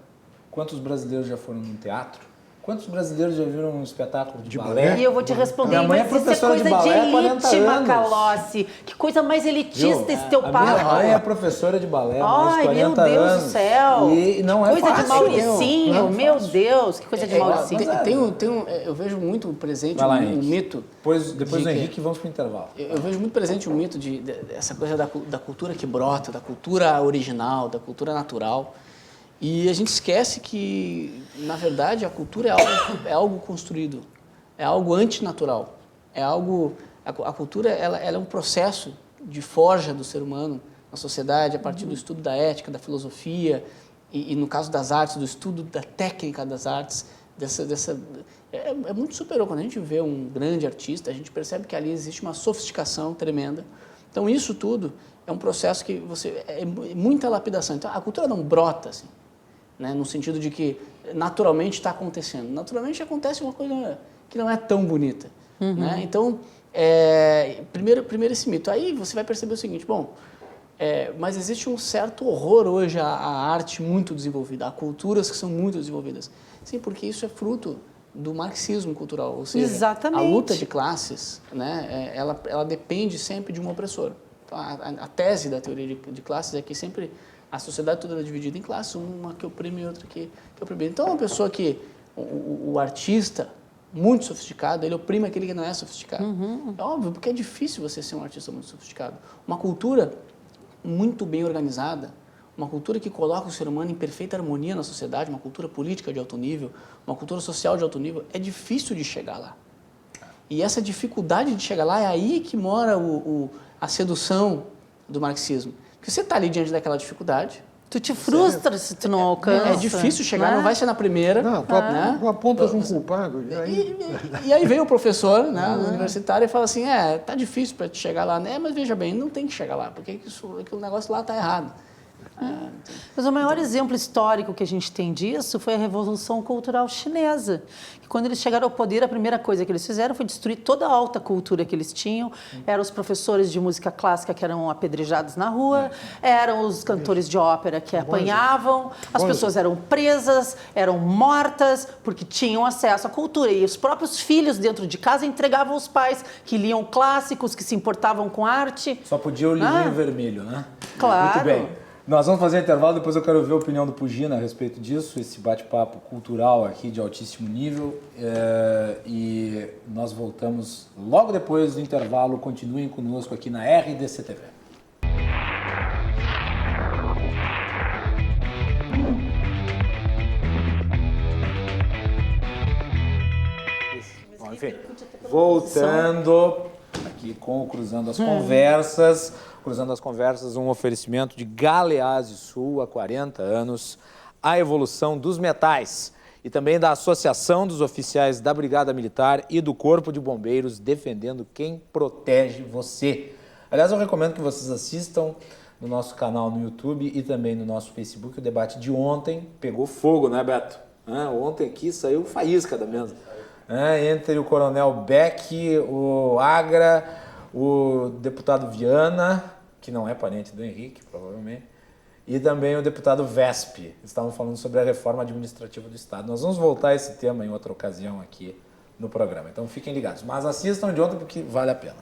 Quantos brasileiros já foram num teatro? Quantos brasileiros já viram um espetáculo de balé? E eu vou te responder, Minha mãe é mas isso é professora coisa de balé há de 40 elite, anos. Macalossi. Que coisa mais elitista esse teu A papo. minha mãe é professora de balé há mais de Ai, 40 meu Deus anos. do céu. E não é coisa fácil. de Mauricinho, Não é meu fácil. Deus, que coisa de Mauricinho. Eu vejo muito presente Vai lá, um Henrique. mito. Depois de do que- Henrique, vamos para o intervalo. Eu vejo muito presente um mito dessa coisa da cultura que brota, da cultura original, da cultura natural. E a gente esquece que, na verdade, a cultura é algo construído, é algo antinatural. É algo, a cultura ela é um processo de forja do ser humano na sociedade, a partir do estudo da ética, da filosofia, e no caso das artes, do estudo da técnica das artes. É muito superior. Quando a gente vê um grande artista, a gente percebe que ali existe uma sofisticação tremenda. Então, isso tudo é um processo que é muita lapidação. Então, a cultura não brota, assim, né, no sentido de que naturalmente está acontecendo. Naturalmente acontece uma coisa que não é tão bonita. Né? Então, primeiro esse mito. Aí você vai perceber o seguinte, mas existe um certo horror hoje à arte muito desenvolvida, a culturas que são muito desenvolvidas. Sim, porque isso é fruto do marxismo cultural, ou seja, Exatamente. a luta de classes, né, ela depende sempre de um opressor. Então, a tese da teoria de classes é que sempre a sociedade toda é dividida em classes, uma que oprime e outra que oprime. Então, uma pessoa que, o artista muito sofisticado, ele oprime aquele que não é sofisticado. É óbvio, porque é difícil você ser um artista muito sofisticado. Uma cultura muito bem organizada, uma cultura que coloca o ser humano em perfeita harmonia na sociedade, uma cultura política de alto nível, uma cultura social de alto nível, é difícil de chegar lá. E essa dificuldade de chegar lá é aí que mora a sedução do marxismo. Porque você está ali diante daquela dificuldade. Tu te frustra se tu não alcança. É difícil chegar, né? não vai ser na primeira. Não, tu apontas um culpado. E aí... E aí veio o professor, né, universitário, e fala assim, tá difícil para te chegar lá, né? Mas veja bem, não tem que chegar lá, porque aquele negócio lá está errado. Mas o maior exemplo histórico que a gente tem disso foi a Revolução Cultural Chinesa, que quando eles chegaram ao poder, a primeira coisa que eles fizeram foi destruir toda a alta cultura que eles tinham. Eram os professores de música clássica que eram apedrejados na rua, eram os cantores de ópera que apanhavam, as pessoas eram presas, eram mortas, porque tinham acesso à cultura. E os próprios filhos dentro de casa entregavam aos pais que liam clássicos, que se importavam com arte. Só podia o livrinho vermelho, né? Claro. Muito bem. Nós vamos fazer um intervalo, depois eu quero ver a opinião do Pugina a respeito disso, esse bate-papo cultural aqui de altíssimo nível. E nós voltamos logo depois do intervalo. Continuem conosco aqui na RDC TV. Bom, enfim, voltando aqui com o Cruzando as Conversas. Cruzando as Conversas, um oferecimento de Galeazzi Sul há 40 anos, a evolução dos metais e também da Associação dos Oficiais da Brigada Militar e do Corpo de Bombeiros, defendendo quem protege você. Aliás, eu recomendo que vocês assistam no nosso canal no YouTube e também no nosso Facebook. O debate de ontem pegou fogo, né, Beto? Ontem aqui saiu faísca da mesa. Entre o Coronel Beck, o Agra, o deputado Viana, que não é parente do Henrique, provavelmente, e também o deputado Vesp. Estavam falando sobre a reforma administrativa do Estado. Nós vamos voltar a esse tema em outra ocasião aqui no programa, então fiquem ligados. Mas assistam de ontem porque vale a pena.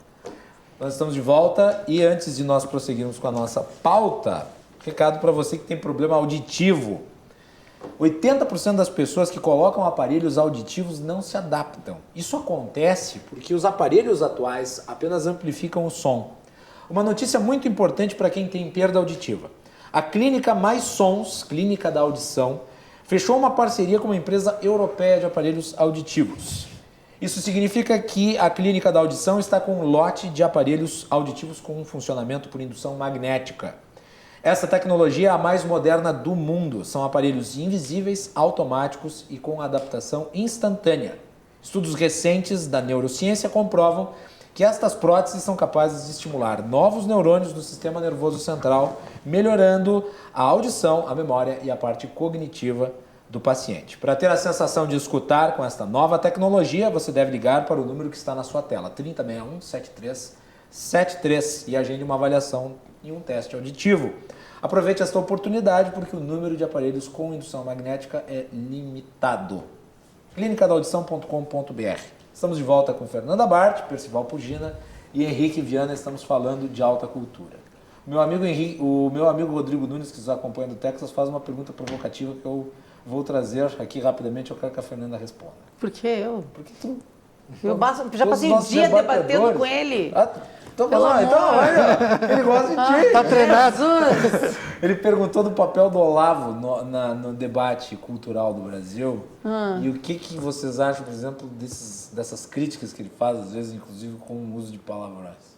Nós estamos de volta e antes de nós prosseguirmos com a nossa pauta, recado para você que tem problema auditivo. 80% das pessoas que colocam aparelhos auditivos não se adaptam. Isso acontece porque os aparelhos atuais apenas amplificam o som. Uma notícia muito importante para quem tem perda auditiva. A Clínica Mais Sons, Clínica da Audição, fechou uma parceria com uma empresa europeia de aparelhos auditivos. Isso significa que a Clínica da Audição está com um lote de aparelhos auditivos com funcionamento por indução magnética. Essa tecnologia é a mais moderna do mundo. São aparelhos invisíveis, automáticos e com adaptação instantânea. Estudos recentes da neurociência comprovam que estas próteses são capazes de estimular novos neurônios do sistema nervoso central, melhorando a audição, a memória e a parte cognitiva do paciente. Para ter a sensação de escutar com esta nova tecnologia, você deve ligar para o número que está na sua tela, 3061-7373, e agende uma avaliação e um teste auditivo. Aproveite esta oportunidade porque o número de aparelhos com indução magnética é limitado. clinicadaudição.com.br. Estamos de volta com Fernanda Bart, Percival Pugina e Henrique Viana. Estamos falando de alta cultura. O meu amigo Rodrigo Nunes, que nos acompanha do Texas, faz uma pergunta provocativa que eu vou trazer aqui rapidamente. Eu quero que a Fernanda responda. Por que eu? Porque tu... Já passei o dia debatendo com ele. Então, Pelo amor. ele gosta de ti. Tá treinado. Jesus. Ele perguntou do papel do Olavo no debate cultural do Brasil. E o que vocês acham, por exemplo, dessas críticas que ele faz, às vezes, inclusive, com o uso de palavrões?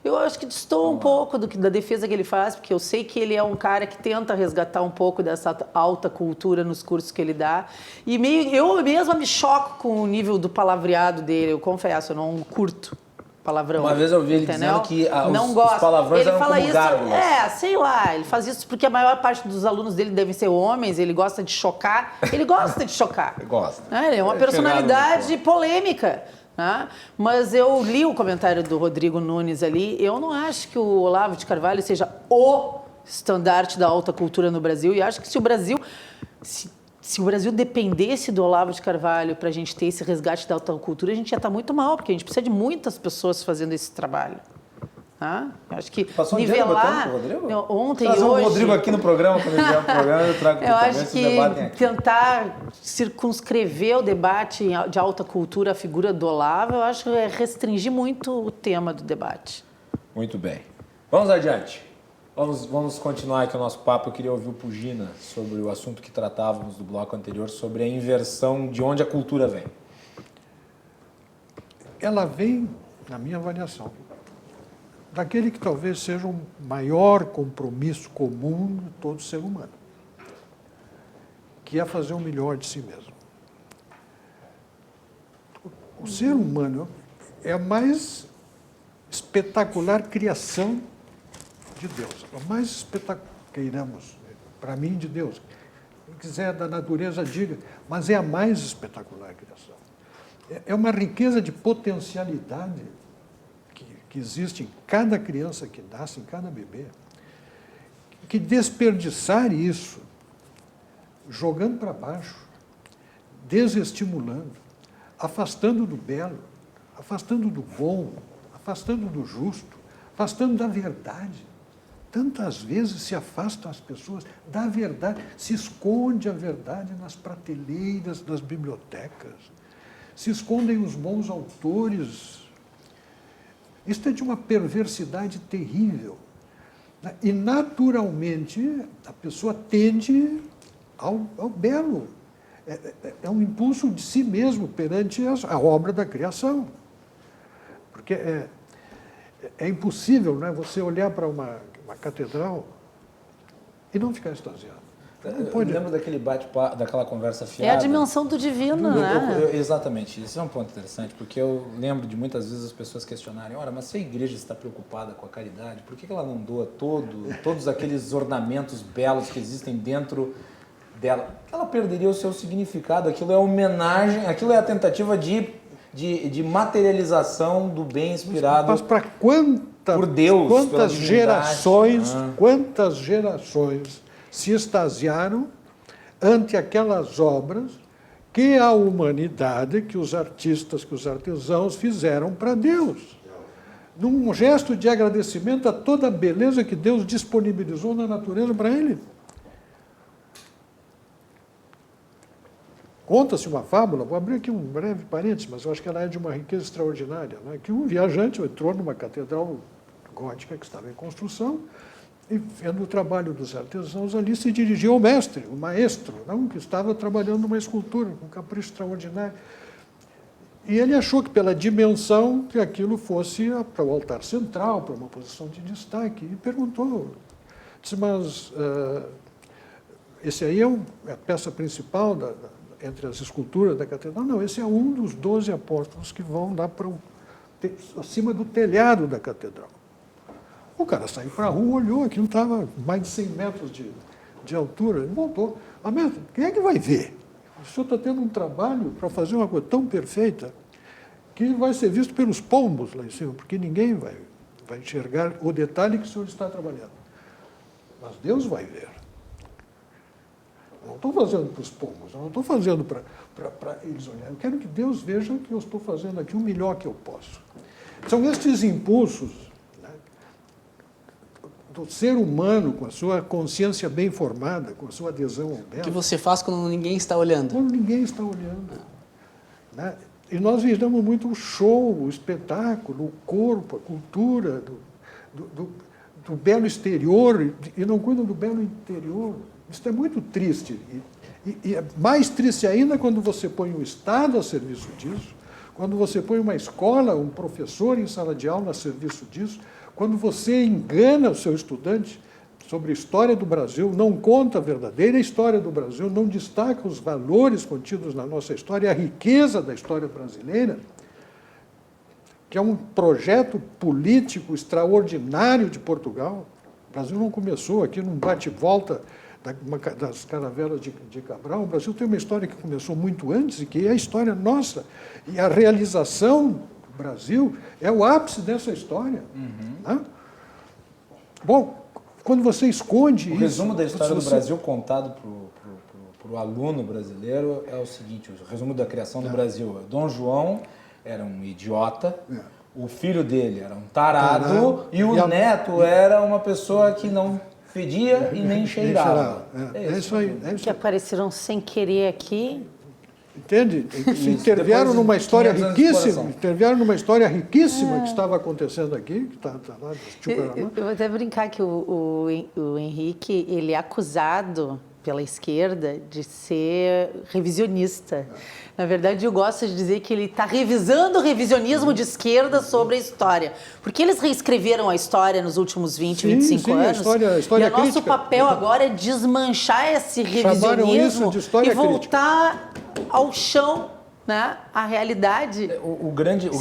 Eu acho que destoa um pouco da defesa que ele faz, porque eu sei que ele é um cara que tenta resgatar um pouco dessa alta cultura nos cursos que ele dá. E eu mesma me choco com o nível do palavreado dele, eu confesso, eu não curto palavrão. Uma vez eu ouvi ele dizendo que os palavrões ele eram fala como isso, gárgulas. sei lá, ele faz isso porque a maior parte dos alunos dele devem ser homens, ele gosta de chocar. Ele gosta de chocar. Gosta. Ele é uma personalidade polêmica. Mas eu li o comentário do Rodrigo Nunes ali, eu não acho que o Olavo de Carvalho seja o estandarte da alta cultura no Brasil, e acho que se o Brasil dependesse do Olavo de Carvalho para a gente ter esse resgate da alta cultura, a gente ia estar muito mal, porque a gente precisa de muitas pessoas fazendo esse trabalho. Acho que Passou nivelar um dia Rodrigo? Ontem e hoje. o Rodrigo aqui no programa, quando ele vier no programa, eu trago eu acho vocês debatem aqui. tentar circunscrever o debate de alta cultura à figura do Olavo, eu acho que é restringir muito o tema do debate. Muito bem. Vamos adiante. Vamos continuar aqui o nosso papo. Eu queria ouvir o Pugina sobre o assunto que tratávamos do bloco anterior, sobre a inversão de onde a cultura vem. Ela vem, na minha avaliação, daquele que talvez seja o maior compromisso comum de todo ser humano, que é fazer o melhor de si mesmo. O ser humano é a mais espetacular criação de Deus, a mais espetacular, queiramos, para mim, de Deus. Quem quiser da natureza, diga, mas é a mais espetacular criação. É uma riqueza de potencialidade que existe em cada criança que nasce, em cada bebê, que desperdiçar isso, jogando para baixo, desestimulando, afastando do belo, afastando do bom, afastando do justo, afastando da verdade. Tantas vezes se afastam as pessoas da verdade, se esconde a verdade nas prateleiras das bibliotecas, se escondem os bons autores. Isso é de uma perversidade terrível. E, naturalmente, a pessoa tende ao belo. É um impulso de si mesmo perante a obra da criação. Porque é impossível, né, você olhar para uma catedral e não ficar extasiado. Eu lembro daquele daquela conversa fiada. É a dimensão do divino, né? Exatamente. Isso é um ponto interessante, porque eu lembro de muitas vezes as pessoas questionarem, ora, mas se a igreja está preocupada com a caridade, por que ela não doa todos aqueles ornamentos belos que existem dentro dela? Ela perderia o seu significado. Aquilo é homenagem, aquilo é a tentativa de materialização do bem inspirado mas para por Deus, quantas gerações se extasiaram ante aquelas obras que a humanidade, que os artistas, que os artesãos fizeram para Deus. Num gesto de agradecimento a toda a beleza que Deus disponibilizou na natureza para ele. Conta-se uma fábula, vou abrir aqui um breve parênteses, mas eu acho que ela é de uma riqueza extraordinária, né? Que um viajante entrou numa catedral gótica que estava em construção e, vendo o trabalho dos artesãos ali, se dirigiu ao mestre, o maestro, não? Que estava trabalhando numa escultura com um capricho extraordinário. E ele achou que, pela dimensão, que aquilo fosse para o altar central, para uma posição de destaque, e perguntou, disse, mas esse aí é a peça principal entre as esculturas da catedral? Não, esse é um dos 12 apóstolos que vão lá acima do telhado da catedral. O cara saiu para a rua, olhou, aquilo estava mais de 100 metros de altura, ele voltou. Ah, mestre, quem é que vai ver? O senhor está tendo um trabalho para fazer uma coisa tão perfeita que vai ser visto pelos pombos lá em cima, porque ninguém vai enxergar o detalhe que o senhor está trabalhando. Mas Deus vai ver. Não estou fazendo para os pomos, não estou fazendo para eles olharem. Eu quero que Deus veja que eu estou fazendo aqui o melhor que eu posso. São estes impulsos, né, do ser humano, com a sua consciência bem formada, com a sua adesão ao belo. Que você faz quando ninguém está olhando. Quando ninguém está olhando. Né? E nós visamos muito o show, o espetáculo, o corpo, a cultura, do belo exterior, e não cuidam do belo interior. Isso é muito triste. E é mais triste ainda quando você põe o Estado a serviço disso, quando você põe uma escola, um professor em sala de aula a serviço disso, quando você engana o seu estudante sobre a história do Brasil, não conta a verdadeira história do Brasil, não destaca os valores contidos na nossa história, a riqueza da história brasileira, que é um projeto político extraordinário de Portugal. O Brasil não começou aqui num bate-volta das caravelas de Cabral. O Brasil tem uma história que começou muito antes e que é a história nossa. E a realização do Brasil é o ápice dessa história. Né? Bom, quando você esconde o isso... O resumo da história do Brasil contado para o aluno brasileiro é o seguinte, o resumo da criação do Brasil. Dom João era um idiota, o filho dele era um tarado e o neto era uma pessoa que não fedia e nem cheirava. É isso aí. Que apareceram sem querer aqui. Entende? Intervieram numa história riquíssima, que estava acontecendo aqui, que está lá do Tchucaramã. Eu vou até brincar que o Henrique, ele é acusado pela esquerda de ser revisionista. Na verdade, eu gosto de dizer que ele está revisando o revisionismo de esquerda sobre a história. Porque eles reescreveram a história nos últimos 20, 25 anos. A história e o nosso papel agora é desmanchar esse revisionismo e voltar ao chão, né? A realidade. Esse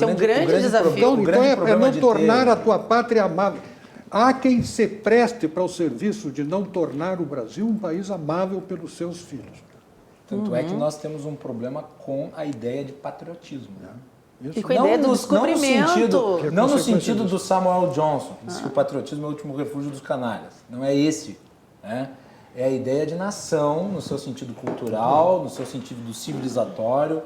é um grande desafio. Então é não tornar a tua pátria amável. Há quem se preste para o serviço de não tornar o Brasil um país amável pelos seus filhos. Tanto é que nós temos um problema com a ideia de patriotismo. Né? E com a ideia do descobrimento. Não no sentido do Samuel Johnson, que diz que o patriotismo é o último refúgio dos canalhas. Não é esse. Né? É a ideia de nação, no seu sentido cultural, no seu sentido civilizatório,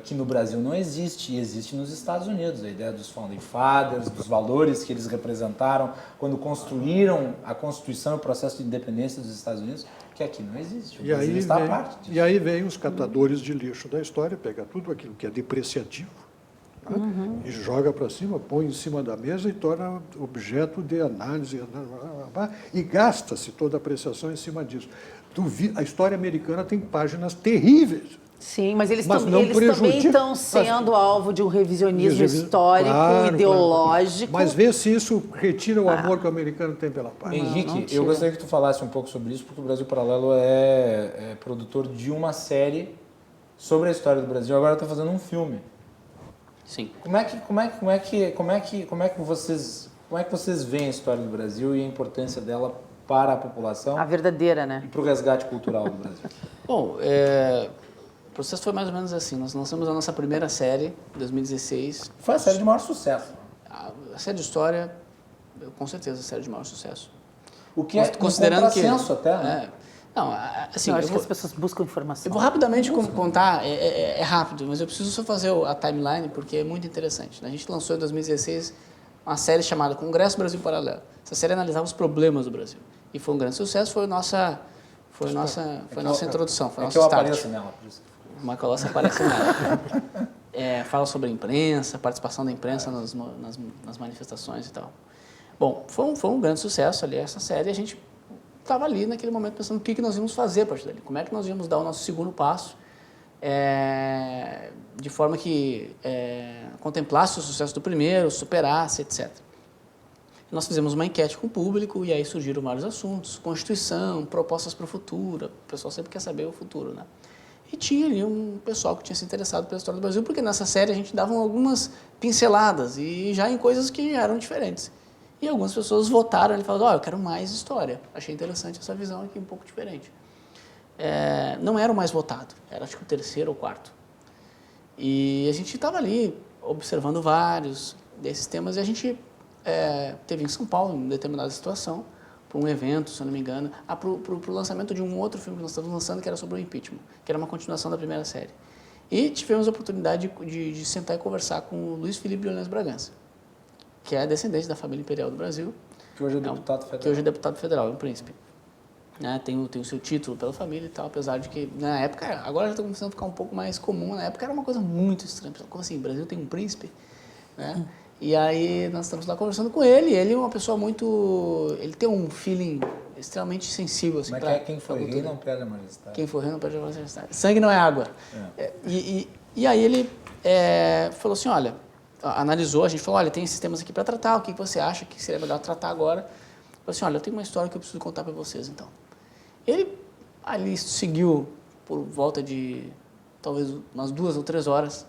que no Brasil não existe, e existe nos Estados Unidos. A ideia dos Founding Fathers, dos valores que eles representaram quando construíram a Constituição e o processo de independência dos Estados Unidos, que aqui não existe. O Brasil está à parte disso. E aí vem os catadores de lixo da história, pega tudo aquilo que é depreciativo, né, e joga para cima, põe em cima da mesa e torna objeto de análise, e gasta-se toda a apreciação em cima disso. A história americana tem páginas terríveis. Sim, mas eles também estão sendo alvo de um revisionismo histórico, ideológico. Mas vê se isso retira o amor que o americano tem pela paz. Henrique, eu gostaria que tu falasse um pouco sobre isso, porque o Brasil Paralelo é produtor de uma série sobre a história do Brasil. Agora está fazendo um filme. Sim. Como é que vocês veem a história do Brasil e a importância dela para a população? A verdadeira, né? E para o resgate cultural do Brasil? Bom, o processo foi mais ou menos assim. Nós lançamos a nossa primeira série, em 2016. Foi a série de maior sucesso. A série de história, com certeza, a série de maior sucesso. O que é considerando um contrassenso até, né? Não, assim, eu acho que as pessoas buscam informação. Eu vou rapidamente contar, é rápido, mas eu preciso só fazer a timeline porque é muito interessante. A gente lançou em 2016 uma série chamada Congresso Brasil Paralelo. Essa série analisava os problemas do Brasil. E foi um grande sucesso, foi nossa introdução, foi nosso start. Eu apareço nela, por isso. O Macalossi aparece nela. Fala sobre a imprensa, a participação da imprensa nas manifestações e tal. Bom, foi um grande sucesso ali essa série e a gente estava ali naquele momento pensando o que nós íamos fazer a partir dali, como é que nós íamos dar o nosso segundo passo de forma que contemplasse o sucesso do primeiro, superasse, etc. Nós fizemos uma enquete com o público e aí surgiram vários assuntos, Constituição, propostas para o futuro, o pessoal sempre quer saber o futuro, né? E tinha ali um pessoal que tinha se interessado pela história do Brasil, porque nessa série a gente dava algumas pinceladas e já em coisas que eram diferentes. E algumas pessoas votaram e falaram, eu quero mais história. Achei interessante essa visão aqui, um pouco diferente. Não era o mais votado, era acho que o terceiro ou quarto. E a gente estava ali observando vários desses temas e a gente teve em São Paulo, em determinada situação, um evento, se eu não me engano, pro lançamento de um outro filme que nós estávamos lançando, que era sobre o impeachment, que era uma continuação da primeira série. E tivemos a oportunidade de sentar e conversar com o Luiz Felipe de Orleans Bragança, que é descendente da família imperial do Brasil. Que hoje é deputado federal. Que hoje é deputado federal, é um príncipe. Né, tem o seu título pela família e tal, apesar de que na época, agora já está começando a ficar um pouco mais comum, na época era uma coisa muito estranha. Como assim, o Brasil tem um príncipe? Né? E aí nós estamos lá conversando com ele, ele é uma pessoa muito... ele tem um feeling extremamente sensível. Assim, Mas quem foi rei não perde a majestade. Quem for rei não perde a majestade. Sangue não é água. E aí ele falou assim, olha, analisou, a gente falou, olha, tem esses temas aqui para tratar, o que você acha que seria melhor tratar agora? Falou assim, olha, eu tenho uma história que eu preciso contar para vocês, então. Ele ali seguiu por volta de talvez umas 2 ou 3 horas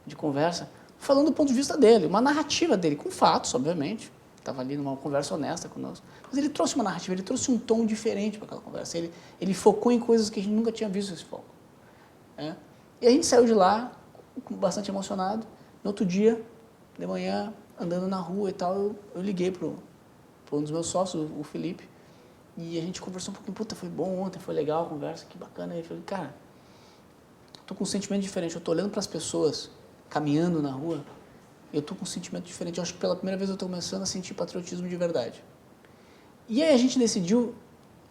de conversa, falando do ponto de vista dele, uma narrativa dele, com fatos, obviamente. Estava ali numa conversa honesta conosco. Mas ele trouxe uma narrativa, ele trouxe um tom diferente para aquela conversa. Ele focou em coisas que a gente nunca tinha visto esse foco. Né? E a gente saiu de lá bastante emocionado. No outro dia, de manhã, andando na rua e tal, eu liguei para um dos meus sócios, o Felipe, e a gente conversou um pouquinho. Puta, foi bom ontem, foi legal a conversa, que bacana. E eu falei, cara, tô com um sentimento diferente. Eu tô olhando para as pessoas caminhando na rua, eu tô com um sentimento diferente. Eu acho que pela primeira vez eu tô começando a sentir patriotismo de verdade. E aí a gente decidiu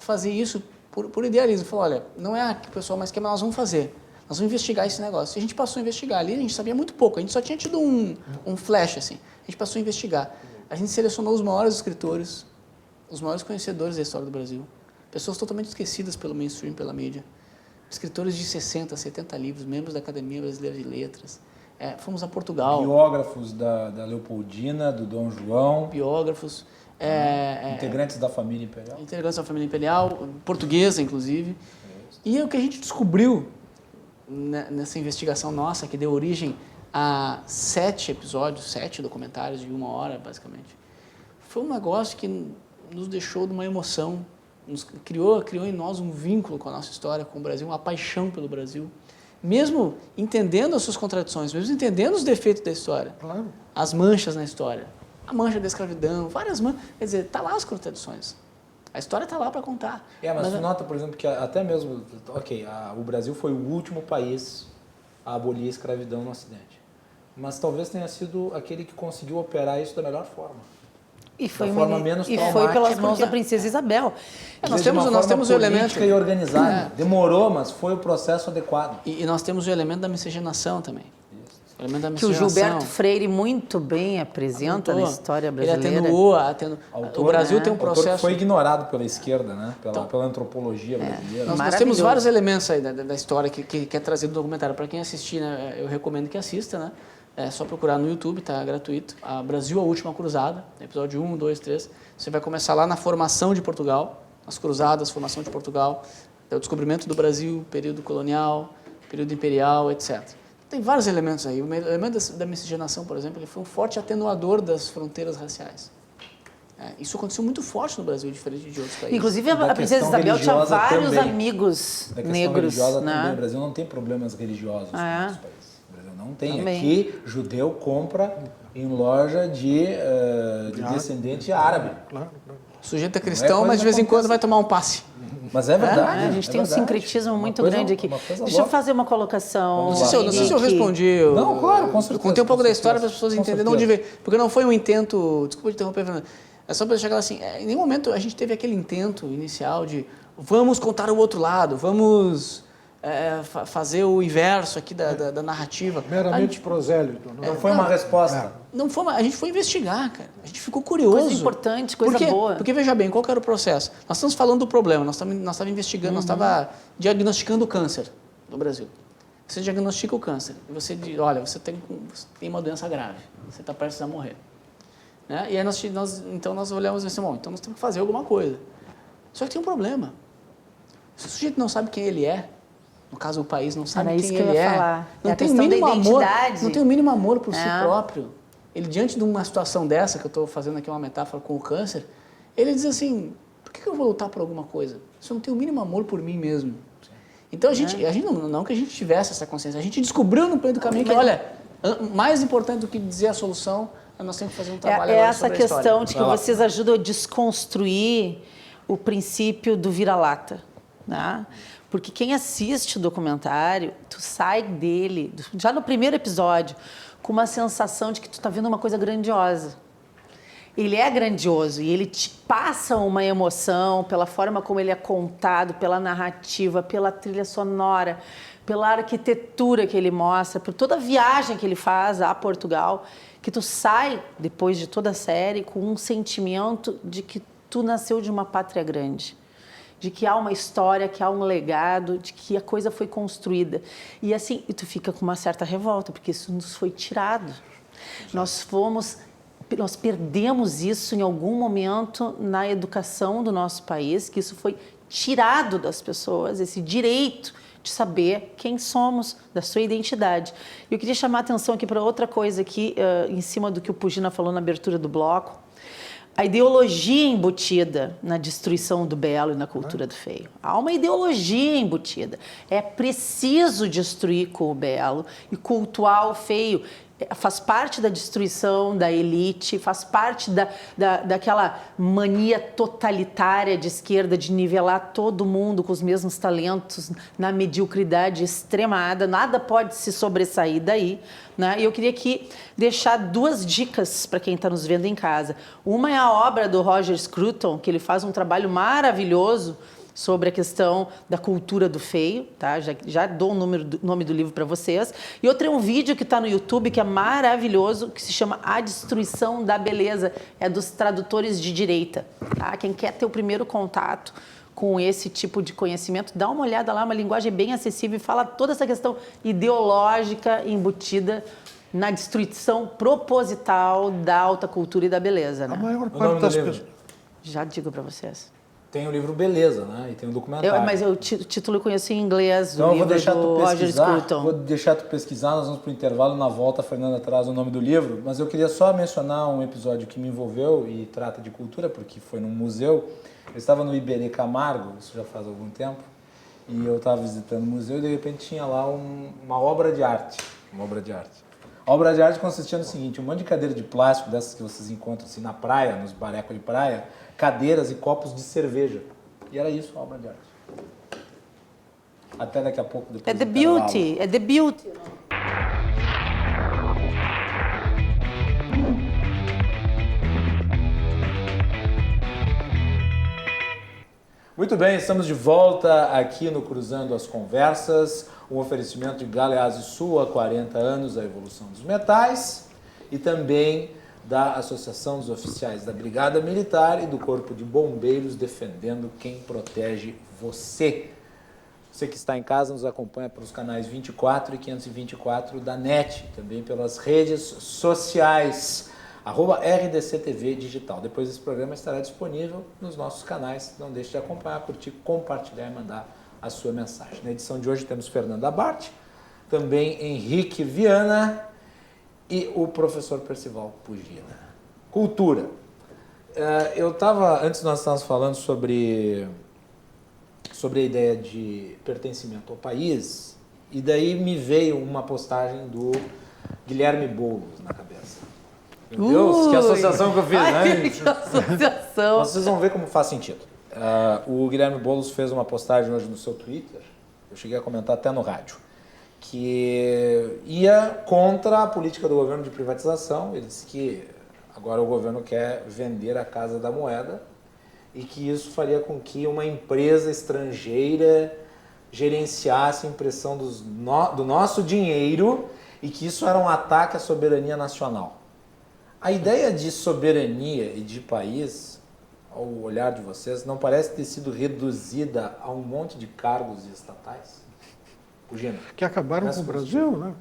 fazer isso por idealismo. Falou, olha, não é que o pessoal mais quer, mas nós vamos fazer. Nós vamos investigar esse negócio. E a gente passou a investigar ali, a gente sabia muito pouco. A gente só tinha tido um flash, assim. A gente passou a investigar. A gente selecionou os maiores escritores, os maiores conhecedores da história do Brasil. Pessoas totalmente esquecidas pelo mainstream, pela mídia. Escritores de 60, 70 livros, membros da Academia Brasileira de Letras. Fomos a Portugal. Biógrafos da Leopoldina, do Dom João. Biógrafos. Integrantes da família imperial. Integrantes da família imperial, portuguesa, inclusive. E o que a gente descobriu nessa investigação nossa, que deu origem a 7 episódios, 7 documentários de 1 hora, basicamente, foi um negócio que nos deixou de uma emoção, criou em nós um vínculo com a nossa história, com o Brasil, uma paixão pelo Brasil. Mesmo entendendo as suas contradições, mesmo entendendo os defeitos da história, Claro. as manchas na história, a mancha da escravidão, várias manchas, quer dizer, tá lá as contradições. A história tá lá para contar. Mas tu nota, por exemplo, que até mesmo, o Brasil foi o último país a abolir a escravidão no Ocidente. Mas talvez tenha sido aquele que conseguiu operar isso da melhor forma. E foi, da forma menos foi traumática, pelas mãos porque- da princesa Isabel. Nós temos o elemento política e organizada. Demorou, mas foi o processo adequado. e nós temos o elemento da miscigenação também. O elemento da Que o miscigenação. Gilberto Freire muito bem apresenta na história brasileira. Ele atenuou, o Brasil tem um Autor processo... que foi ignorado pela esquerda, né? Pela antropologia brasileira. Nós temos Maravilhoso. vários elementos aí da história que é trazido no documentário. Para quem assistir, né, eu recomendo que assista, né? É só procurar no YouTube, tá gratuito. A Brasil, a Última Cruzada, episódio 1, 2, 3. Você vai começar lá na formação de Portugal, as cruzadas, formação de Portugal, o descobrimento do Brasil, período colonial, período imperial, etc. Tem vários elementos aí. O elemento da miscigenação, por exemplo, ele foi um forte atenuador das fronteiras raciais. Isso aconteceu muito forte no Brasil, diferente de outros países. Inclusive, E da a princesa questão Isabel tinha religiosa vários também. amigos Da questão negros. religiosa Né? também. O Brasil não tem problemas religiosos como outros países. O Brasil não tem. Também. Aqui, judeu compra em loja de descendente árabe. Claro. O sujeito é Não é cristão, coisa mas de vez em que acontece. quando vai tomar um passe. Mas é verdade. A gente tem um verdade. sincretismo Uma muito coisa- grande aqui. uma coisa Deixa eu louca. fazer uma colocação. Vamos Não sei, lá. se eu Henrique. respondi. Não, claro, com certeza, Eu contei um pouco com da história para as certeza, pessoas com entenderem de onde veio. Porque não foi um intento. Desculpa te interromper, Fernando. É só para deixar claro assim: em nenhum momento a gente teve aquele intento inicial de vamos contar o outro lado, vamos fazer o inverso aqui da narrativa. Meramente prosélito. Não Não foi uma resposta. Não foi, a gente foi investigar, cara. A gente ficou curioso. Coisa importante, coisa Por quê? boa. Porque, veja bem, qual que era o processo? Nós estamos falando do problema, nós estávamos investigando, nós estávamos diagnosticando o câncer no Brasil. Você diagnostica o câncer e você diz, olha, você tem uma doença grave, você está prestes a morrer. Né? E aí então nós olhamos assim, bom, então nós temos que fazer alguma coisa. Só que tem um problema. Se o sujeito não sabe quem ele é, no caso o país não sabe Era isso quem que eu ele ia é, falar. É não a tem o questão da mínimo amor, identidade. não tem o mínimo amor por si É. próprio. Ele, diante de uma situação dessa, que eu estou fazendo aqui uma metáfora com o câncer, ele diz assim, por que eu vou lutar por alguma coisa? Se eu não tenho o mínimo amor por mim mesmo. Então a gente não que a gente tivesse essa consciência, a gente descobriu no meio do caminho que, olha, mais importante do que dizer a solução, nós temos que fazer um trabalho É agora essa sobre a história. questão de que vocês ajudam a desconstruir o princípio do vira-lata, né? Porque quem assiste o documentário, tu sai dele, já no primeiro episódio, com uma sensação de que tu está vendo uma coisa grandiosa. Ele é grandioso e ele te passa uma emoção pela forma como ele é contado, pela narrativa, pela trilha sonora, pela arquitetura que ele mostra, por toda a viagem que ele faz a Portugal, que tu sai, depois de toda a série, com um sentimento de que tu nasceu de uma pátria grande, de que há uma história, que há um legado, de que a coisa foi construída. E assim, tu fica com uma certa revolta, porque isso nos foi tirado. Nós perdemos isso em algum momento na educação do nosso país, que isso foi tirado das pessoas, esse direito de saber quem somos, da sua identidade. Eu queria chamar a atenção aqui para outra coisa aqui, em cima do que o Pugina falou na abertura do bloco, a ideologia embutida na destruição do belo e na cultura do feio. Há uma ideologia embutida. É preciso destruir com o belo e cultuar o feio. Faz parte da destruição da elite, faz parte daquela mania totalitária de esquerda de nivelar todo mundo com os mesmos talentos na mediocridade extremada. Nada pode se sobressair daí, né? E eu queria aqui deixar 2 dicas para quem está nos vendo em casa. Uma é a obra do Roger Scruton, que ele faz um trabalho maravilhoso sobre a questão da cultura do feio, tá? Já dou o nome do livro para vocês. E outro é um vídeo que está no YouTube, que é maravilhoso, que se chama A Destruição da Beleza. É dos tradutores de direita, tá? Quem quer ter o primeiro contato com esse tipo de conhecimento, dá uma olhada lá, uma linguagem bem acessível e fala toda essa questão ideológica embutida na destruição proposital da alta cultura e da beleza, né? A maior parte das pessoas... Já digo para vocês. Tem o livro Beleza, né? E tem o documentário. Mas o título eu conheço em inglês, então do eu vou livro deixar do tu Roger pesquisar. Scruton. Vou deixar tu pesquisar, nós vamos para o intervalo. Na volta a Fernanda traz o nome do livro. Mas eu queria só mencionar um episódio que me envolveu e trata de cultura, porque foi num museu. Eu estava no Iberê Camargo, isso já faz algum tempo, e eu estava visitando o museu e de repente tinha lá uma obra de arte. Uma obra de arte. A obra de arte consistia no seguinte: um monte de cadeira de plástico, dessas que vocês encontram assim na praia, nos barecos de praia, cadeiras e copos de cerveja. E era isso, a obra de arte. Até daqui a pouco. Depois É The Beauty, é The Beauty. Muito bem, estamos de volta aqui no Cruzando as Conversas, um oferecimento de Galeazzi Sul há 40 anos, a evolução dos metais, e também da Associação dos Oficiais da Brigada Militar e do Corpo de Bombeiros, defendendo quem protege você. Você que está em casa nos acompanha pelos canais 24 e 524 da NET, também pelas redes sociais, @RDCTV Digital. Depois esse programa estará disponível nos nossos canais. Não deixe de acompanhar, curtir, compartilhar e mandar a sua mensagem. Na edição de hoje temos Fernanda Bart, também Henrique Viana e o professor Percival Pugina. Cultura. Antes nós estávamos falando sobre a ideia de pertencimento ao país, e daí me veio uma postagem do Guilherme Boulos na cabeça. Meu Deus, que associação que eu fiz, né? Que associação. Vocês vão ver como faz sentido. O Guilherme Boulos fez uma postagem hoje no seu Twitter, eu cheguei a comentar até no rádio, que ia contra a política do governo de privatização. Ele disse que agora o governo quer vender a Casa da Moeda e que isso faria com que uma empresa estrangeira gerenciasse a impressão do nosso dinheiro e que isso era um ataque à soberania nacional. A ideia de soberania e de país, ao olhar de vocês, não parece ter sido reduzida a um monte de cargos estatais? Pugina. Que acabaram com o Brasil, né?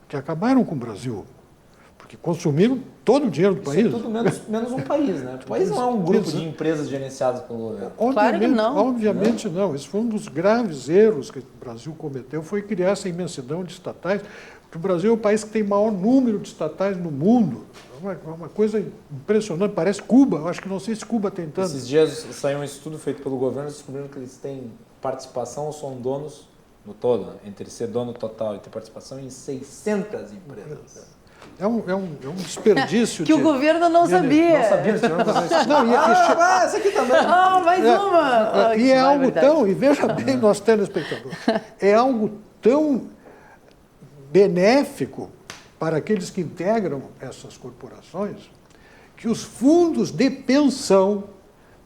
Que acabaram com o Brasil. Porque consumiram todo o dinheiro do país. Isso é tudo menos um país, né? O país não é um grupo de empresas gerenciadas pelo governo. Claro que não. Obviamente não. Esse foi um dos graves erros que o Brasil cometeu, foi criar essa imensidão de estatais. Porque o Brasil é o país que tem maior número de estatais no mundo. É uma coisa impressionante. Parece Cuba. Eu acho que não sei se Cuba tem tanto. Esses dias saiu um estudo feito pelo governo descobrindo que eles têm participação ou são donos no todo, entre ser dono total e ter participação em 600 empresas. É um desperdício Que o governo não sabia. Não sabia, senhor. Não, Essa aqui também. Ah, mais uma! e é algo tão, e veja bem, nosso telespectador, é algo tão benéfico para aqueles que integram essas corporações, que os fundos de pensão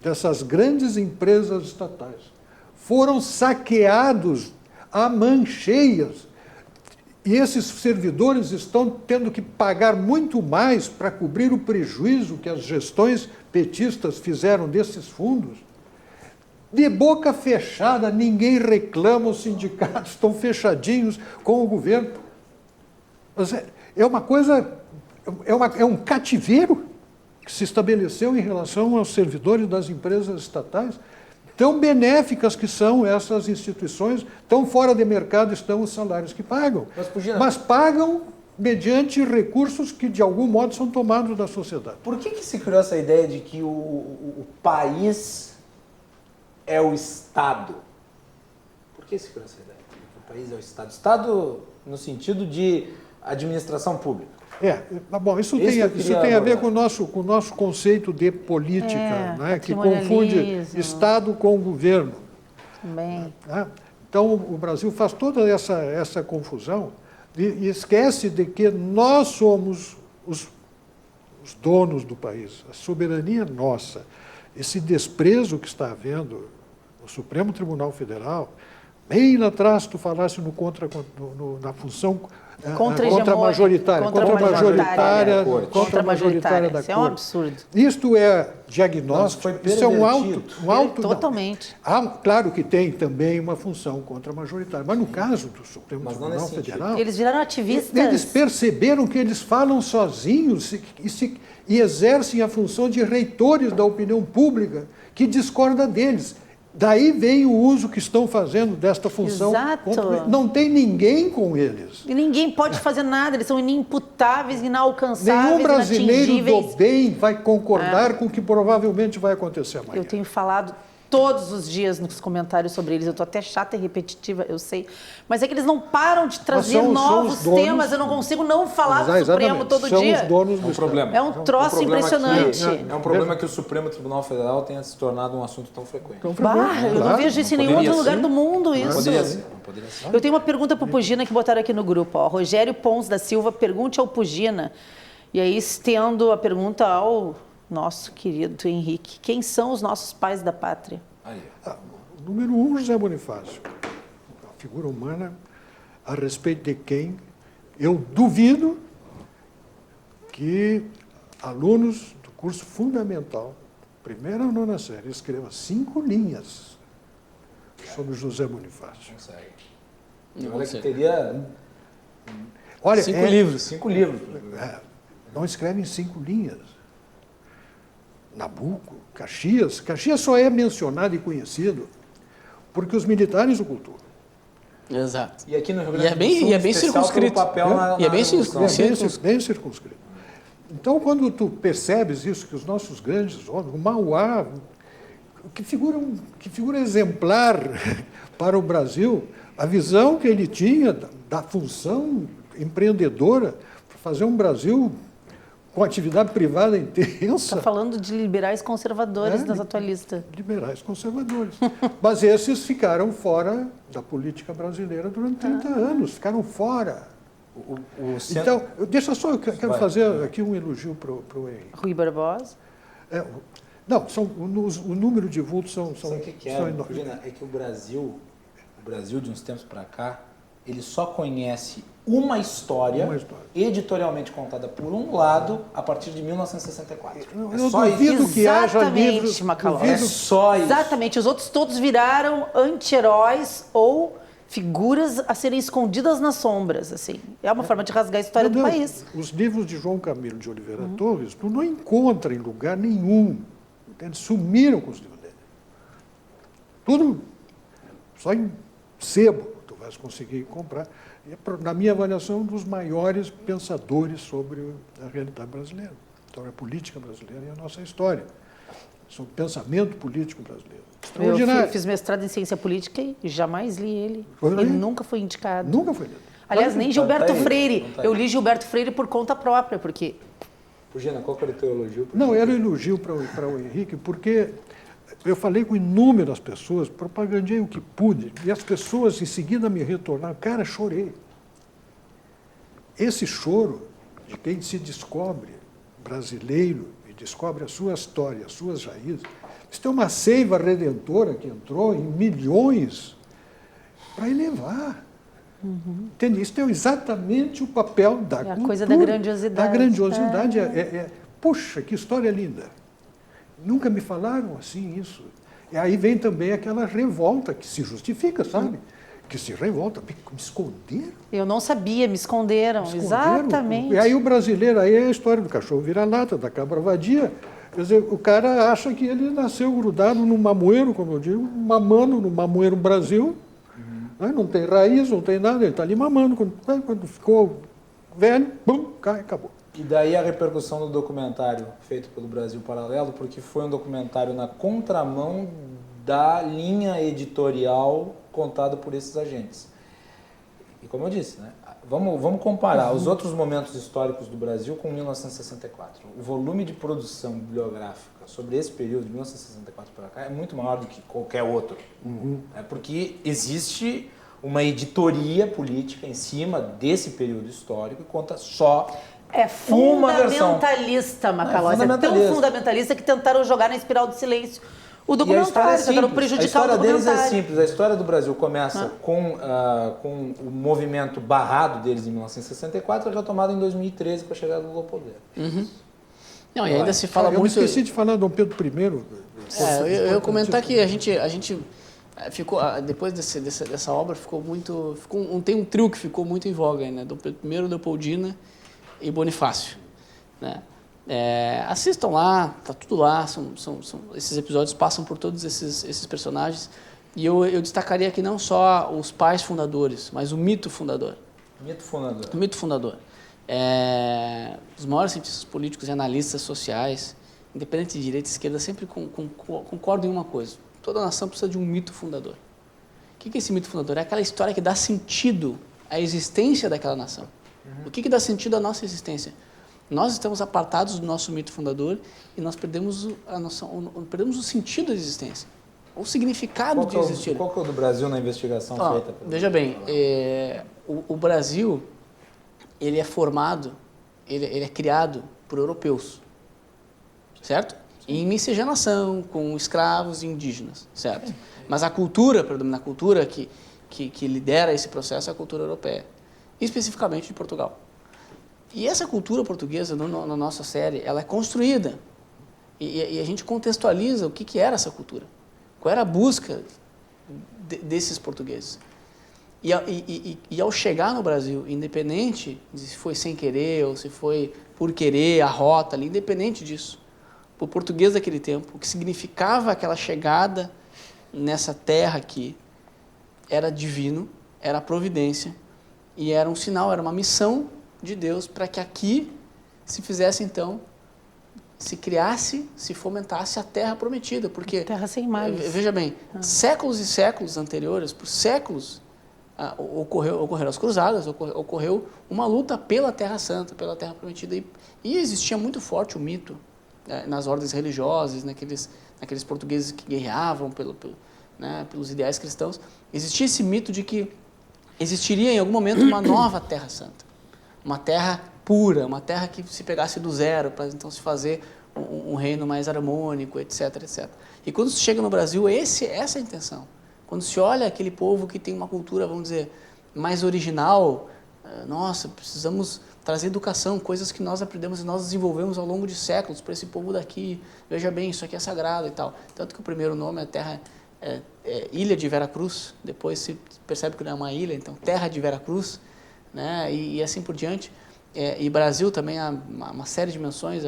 dessas grandes empresas estatais foram saqueados a mancheias. E esses servidores estão tendo que pagar muito mais para cobrir o prejuízo que as gestões petistas fizeram desses fundos. De boca fechada, ninguém reclama, os sindicatos estão fechadinhos com o governo. Mas é uma coisa, é um cativeiro que se estabeleceu em relação aos servidores das empresas estatais. Tão benéficas que são essas instituições, tão fora de mercado estão os salários que pagam. Mas pagam mediante recursos que, de algum modo, são tomados da sociedade. Por que se criou essa ideia de que o país é o Estado? Por que se criou essa ideia? O país é o Estado. Estado no sentido de administração pública. Bom, isso tem a ver com o nosso conceito de política, né, que confunde Estado com governo. Também. Então, o Brasil faz toda essa confusão e esquece de que nós somos os donos do país, a soberania é nossa. Esse desprezo que está havendo no Supremo Tribunal Federal, bem lá atrás tu falasse na função contra-majoritária da Corte. Isso é um absurdo. Isto é diagnóstico, isso é um alto... Totalmente. Claro que tem também uma função contra-majoritária, mas no caso do Supremo Tribunal Federal... Eles viraram ativistas. Eles perceberam que eles falam sozinhos e exercem a função de reitores da opinião pública que discorda deles. Daí vem o uso que estão fazendo desta função. Exato. Não tem ninguém com eles. E ninguém pode fazer nada, eles são inimputáveis, inalcançáveis, Nenhum brasileiro inatingíveis. do bem vai concordar com o que provavelmente vai acontecer amanhã. Eu tenho falado todos os dias nos comentários sobre eles, eu estou até chata e repetitiva, eu sei, mas é que eles não param de trazer novos temas, eu não consigo não falar do Supremo todo dia. São os donos do problema. É um troço impressionante. É um problema que o Supremo Tribunal Federal tenha se tornado um assunto tão frequente. Eu não vejo isso em nenhum outro lugar do mundo, isso. Não poderia ser. Eu tenho uma pergunta para o Pugina que botaram aqui no grupo. Rogério Pons da Silva, pergunte ao Pugina, e aí estendo a pergunta ao nosso querido Henrique. Quem são os nossos pais da pátria? Número 1, José Bonifácio. A figura humana a respeito de quem eu duvido que alunos do curso fundamental, primeira ou nona série, escrevam 5 linhas sobre José Bonifácio. Olha que teria... Olha, 5 livros. 5 livros. Não escrevem 5 linhas. Nabuco, Caxias só é mencionado e conhecido porque os militares o cultuam. Exato. E aqui no Rio Grande do Sul, e é bem circunscrito. E é bem circunscrito. Então, quando tu percebes isso, que os nossos grandes homens, o Mauá, que figura exemplar para o Brasil, a visão que ele tinha da função empreendedora para fazer um Brasil com atividade privada intensa. Está falando de liberais conservadores das atualistas. Liberais conservadores. Mas esses ficaram fora da política brasileira durante 30 anos, ficaram fora. Então, deixa só, eu quero fazer aqui um elogio para o Henrique. Rui Barbosa? Não, o número de vultos são enormes. É que o Brasil de uns tempos para cá, ele só conhece uma história editorialmente contada por um lado a partir de 1964. Eu duvido que haja livros... É só isso. Exatamente. Os outros todos viraram anti-heróis ou figuras a serem escondidas nas sombras. Assim. É uma forma de rasgar a história do país. Os livros de João Camilo de Oliveira Torres, tu não encontra em lugar nenhum. Eles sumiram com os livros dele. Tudo só em sebo tu vais conseguir comprar. Na minha avaliação, um dos maiores pensadores sobre a realidade brasileira, sobre a política brasileira e a nossa história, sobre o pensamento político brasileiro. Eu fiz mestrado em ciência política e jamais li ele. Ele nunca foi indicado. Nunca foi lido. Aliás, nem Gilberto Freire. Tá aí. Eu li Gilberto Freire por conta própria, porque... Gina, qual que era o teu elogio? Não, era um elogio para o Henrique, porque eu falei com inúmeras pessoas, propagandei o que pude, e as pessoas em seguida me retornaram. Cara, chorei. Esse choro de quem se descobre brasileiro e descobre a sua história, as suas raízes, isso tem uma seiva redentora que entrou em milhões para elevar. Entende? Isso é exatamente o papel da cultura. A coisa da grandiosidade. Da grandiosidade. Puxa, que história linda. Nunca me falaram assim isso. E aí vem também aquela revolta que se justifica, sabe? Que se revolta. Me esconderam. Eu não sabia, me esconderam. Exatamente. E aí o brasileiro, aí é a história do cachorro vira-lata, da cabra vadia. Quer dizer, o cara acha que ele nasceu grudado num mamoeiro, como eu digo, mamando no mamoeiro Brasil. Não tem raiz, não tem nada, ele está ali mamando. Quando ficou velho, bum, cai, acabou. E daí a repercussão do documentário feito pelo Brasil Paralelo, porque foi um documentário na contramão da linha editorial contada por esses agentes. E como eu disse, né, vamos comparar os outros momentos históricos do Brasil com 1964. O volume de produção bibliográfica sobre esse período, de 1964 para cá, é muito maior do que qualquer outro. É porque existe uma editoria política em cima desse período histórico e conta só É uma versão. fundamentalista, Macalossi. É tão fundamentalista. fundamentalista que tentaram jogar na espiral do silêncio o E a história documentário, é tentaram simples. prejudicar A história o deles documentário. é simples. A história do Brasil começa com o movimento barrado deles em 1964 e retomada em 2013 com a chegada do Lula ao poder. Não, e ainda se fala Eu me muito... esqueci de falar de Dom Pedro I. Eu ia comentar que a gente ficou, depois dessa obra, tem um trio que ficou muito em voga aí, né? Dom Pedro I, Leopoldina e Bonifácio, né? Assistam lá, tá tudo lá, esses episódios passam por todos esses personagens, e eu destacaria aqui não só os pais fundadores, mas o mito fundador. Mito fundador. O mito fundador. Os maiores cientistas políticos e analistas sociais, independente de direita e esquerda, sempre concordam em uma coisa: toda nação precisa de um mito fundador. O que é esse mito fundador? É aquela história que dá sentido à existência daquela nação. O que dá sentido à nossa existência? Nós estamos apartados do nosso mito fundador e nós perdemos o sentido da existência, o significado de existir. Qual que é o do Brasil na investigação feita? Veja bem, o Brasil, ele é formado, ele é criado por europeus, certo? Em miscigenação com escravos e indígenas, certo? Mas a cultura que lidera esse processo é a cultura europeia, especificamente de Portugal. E essa cultura portuguesa, na nossa série, ela é construída. E a gente contextualiza o que era essa cultura. Qual era a busca desses portugueses. E ao chegar no Brasil, independente de se foi sem querer ou se foi por querer, a rota ali, independente disso, o português daquele tempo, o que significava aquela chegada nessa terra aqui, era divino, era providência, e era um sinal, era uma missão de Deus para que aqui se fizesse, então, se criasse, se fomentasse a terra prometida, porque... Terra sem males. Veja bem, séculos e séculos anteriores, por séculos, ocorreram as cruzadas, ocorreu uma luta pela Terra Santa, pela Terra Prometida, e existia muito forte o mito nas ordens religiosas, naqueles portugueses que guerreavam pelos ideais cristãos. Existia esse mito de que existiria em algum momento uma nova Terra Santa, uma terra pura, uma terra que se pegasse do zero para então se fazer um reino mais harmônico, etc, etc. E quando se chega no Brasil, essa é a intenção. Quando se olha aquele povo que tem uma cultura, vamos dizer, mais original, nossa, precisamos trazer educação, coisas que nós aprendemos e nós desenvolvemos ao longo de séculos para esse povo daqui. Veja bem, isso aqui é sagrado e tal. Tanto que o primeiro nome é terra, Ilha de Veracruz, depois se percebe que não é uma ilha, então Terra de Veracruz, né? E assim por diante. E Brasil também há uma série de menções.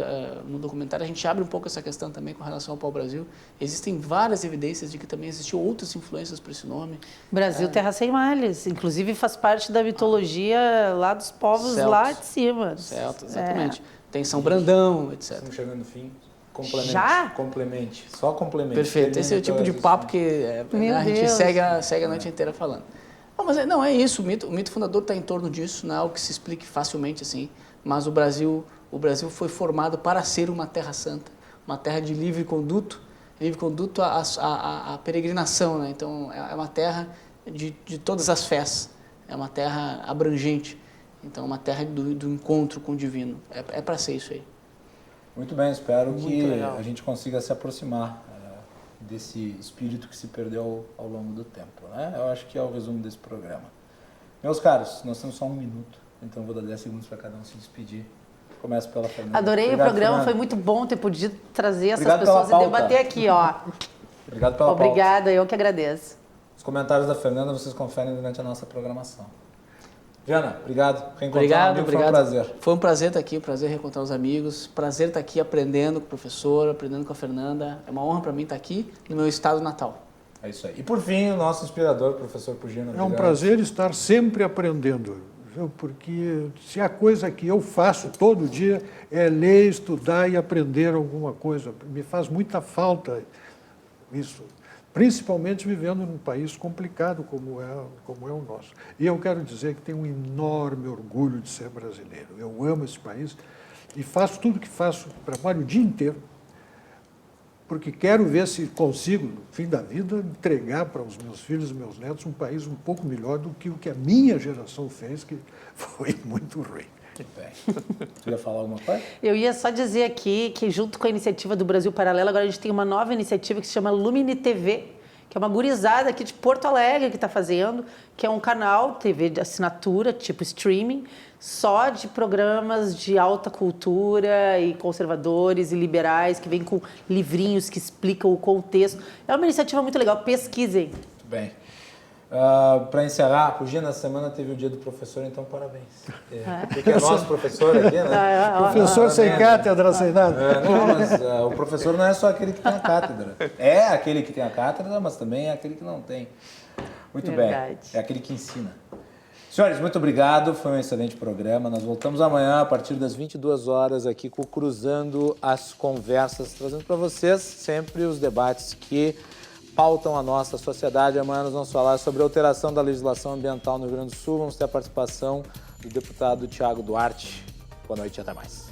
No documentário a gente abre um pouco essa questão também com relação ao pau-brasil. Existem várias evidências de que também existiam outras influências para esse nome. Brasil, terra sem males. Inclusive faz parte da mitologia lá dos povos Celtas. Lá de cima. Certo, exatamente. Tem São Brandão, etc. Estamos chegando no fim. Complemente. Já? Complemente. Só complemente. Perfeito. Esse é o tipo de papo que a gente segue a noite inteira falando. Não, é isso. O mito fundador está em torno disso, não é algo que se explique facilmente assim. Mas o Brasil foi formado para ser uma terra santa, uma terra de livre conduto à peregrinação, né? Então é uma terra de todas as fés, é uma terra abrangente, então uma terra do encontro com o divino. É para ser isso aí. Muito bem, espero Muito que legal. a gente consiga se aproximar desse espírito que se perdeu ao longo do tempo, né? Eu acho que é o resumo desse programa. Meus caros, nós temos só 1 minuto, então vou dar 10 segundos para cada um se despedir. Começo pela Fernanda. Adorei Obrigado, o programa, Fernanda. foi muito bom ter podido trazer essas Obrigado pela pessoas e pauta. debater aqui, ó. Obrigado pela pauta. Obrigada, eu que agradeço. Os comentários da Fernanda vocês conferem durante a nossa programação. Jana, obrigado. Reencontrar um Obrigado, amigo obrigado. Foi um prazer. Foi um prazer estar aqui, prazer reencontrar os amigos, prazer estar aqui aprendendo com o professor, aprendendo com a Fernanda. É uma honra para mim estar aqui no meu estado natal. É isso aí. E por fim, o nosso inspirador, professor Pugino. É um prazer estar sempre aprendendo, viu? Porque se a coisa que eu faço todo dia é ler, estudar e aprender alguma coisa, me faz muita falta isso, principalmente vivendo num país complicado como é o nosso. E eu quero dizer que tenho um enorme orgulho de ser brasileiro. Eu amo esse país e faço tudo que faço, trabalho o dia inteiro, porque quero ver se consigo, no fim da vida, entregar para os meus filhos e meus netos um país um pouco melhor do que o que a minha geração fez, que foi muito ruim. Bem, tu ia falar alguma coisa? Eu ia só dizer aqui que, junto com a iniciativa do Brasil Paralelo, agora a gente tem uma nova iniciativa que se chama Lumine TV, que é uma gurizada aqui de Porto Alegre que está fazendo, que é um canal TV de assinatura, tipo streaming, só de programas de alta cultura e conservadores e liberais, que vem com livrinhos que explicam o contexto. É uma iniciativa muito legal, pesquisem. Muito bem. Para encerrar, Pugina, essa semana teve o dia do professor, então parabéns. Porque é nosso professor aqui, né? Professor sem cátedra, sem nada. Não, mas o professor não é só aquele que tem a cátedra. É aquele que tem a cátedra, mas também é aquele que não tem. Muito Verdade. bem. É aquele que ensina. Senhores, muito obrigado. Foi um excelente programa. Nós voltamos amanhã a partir das 22 horas aqui com Cruzando as Conversas, trazendo para vocês sempre os debates que pautam a nossa sociedade. Amanhã nós vamos falar sobre a alteração da legislação ambiental no Rio Grande do Sul. Vamos ter a participação do deputado Thiago Duarte. Boa noite e até mais.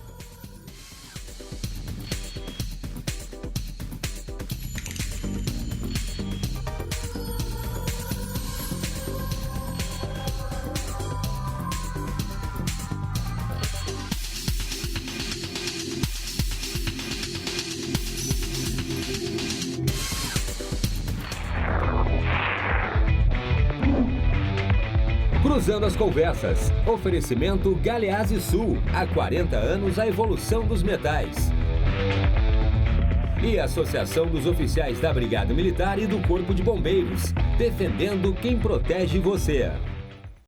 Cruzando as Conversas. Oferecimento Galeazzi Sul. Há 40 anos a evolução dos metais. E a Associação dos Oficiais da Brigada Militar e do Corpo de Bombeiros. Defendendo quem protege você.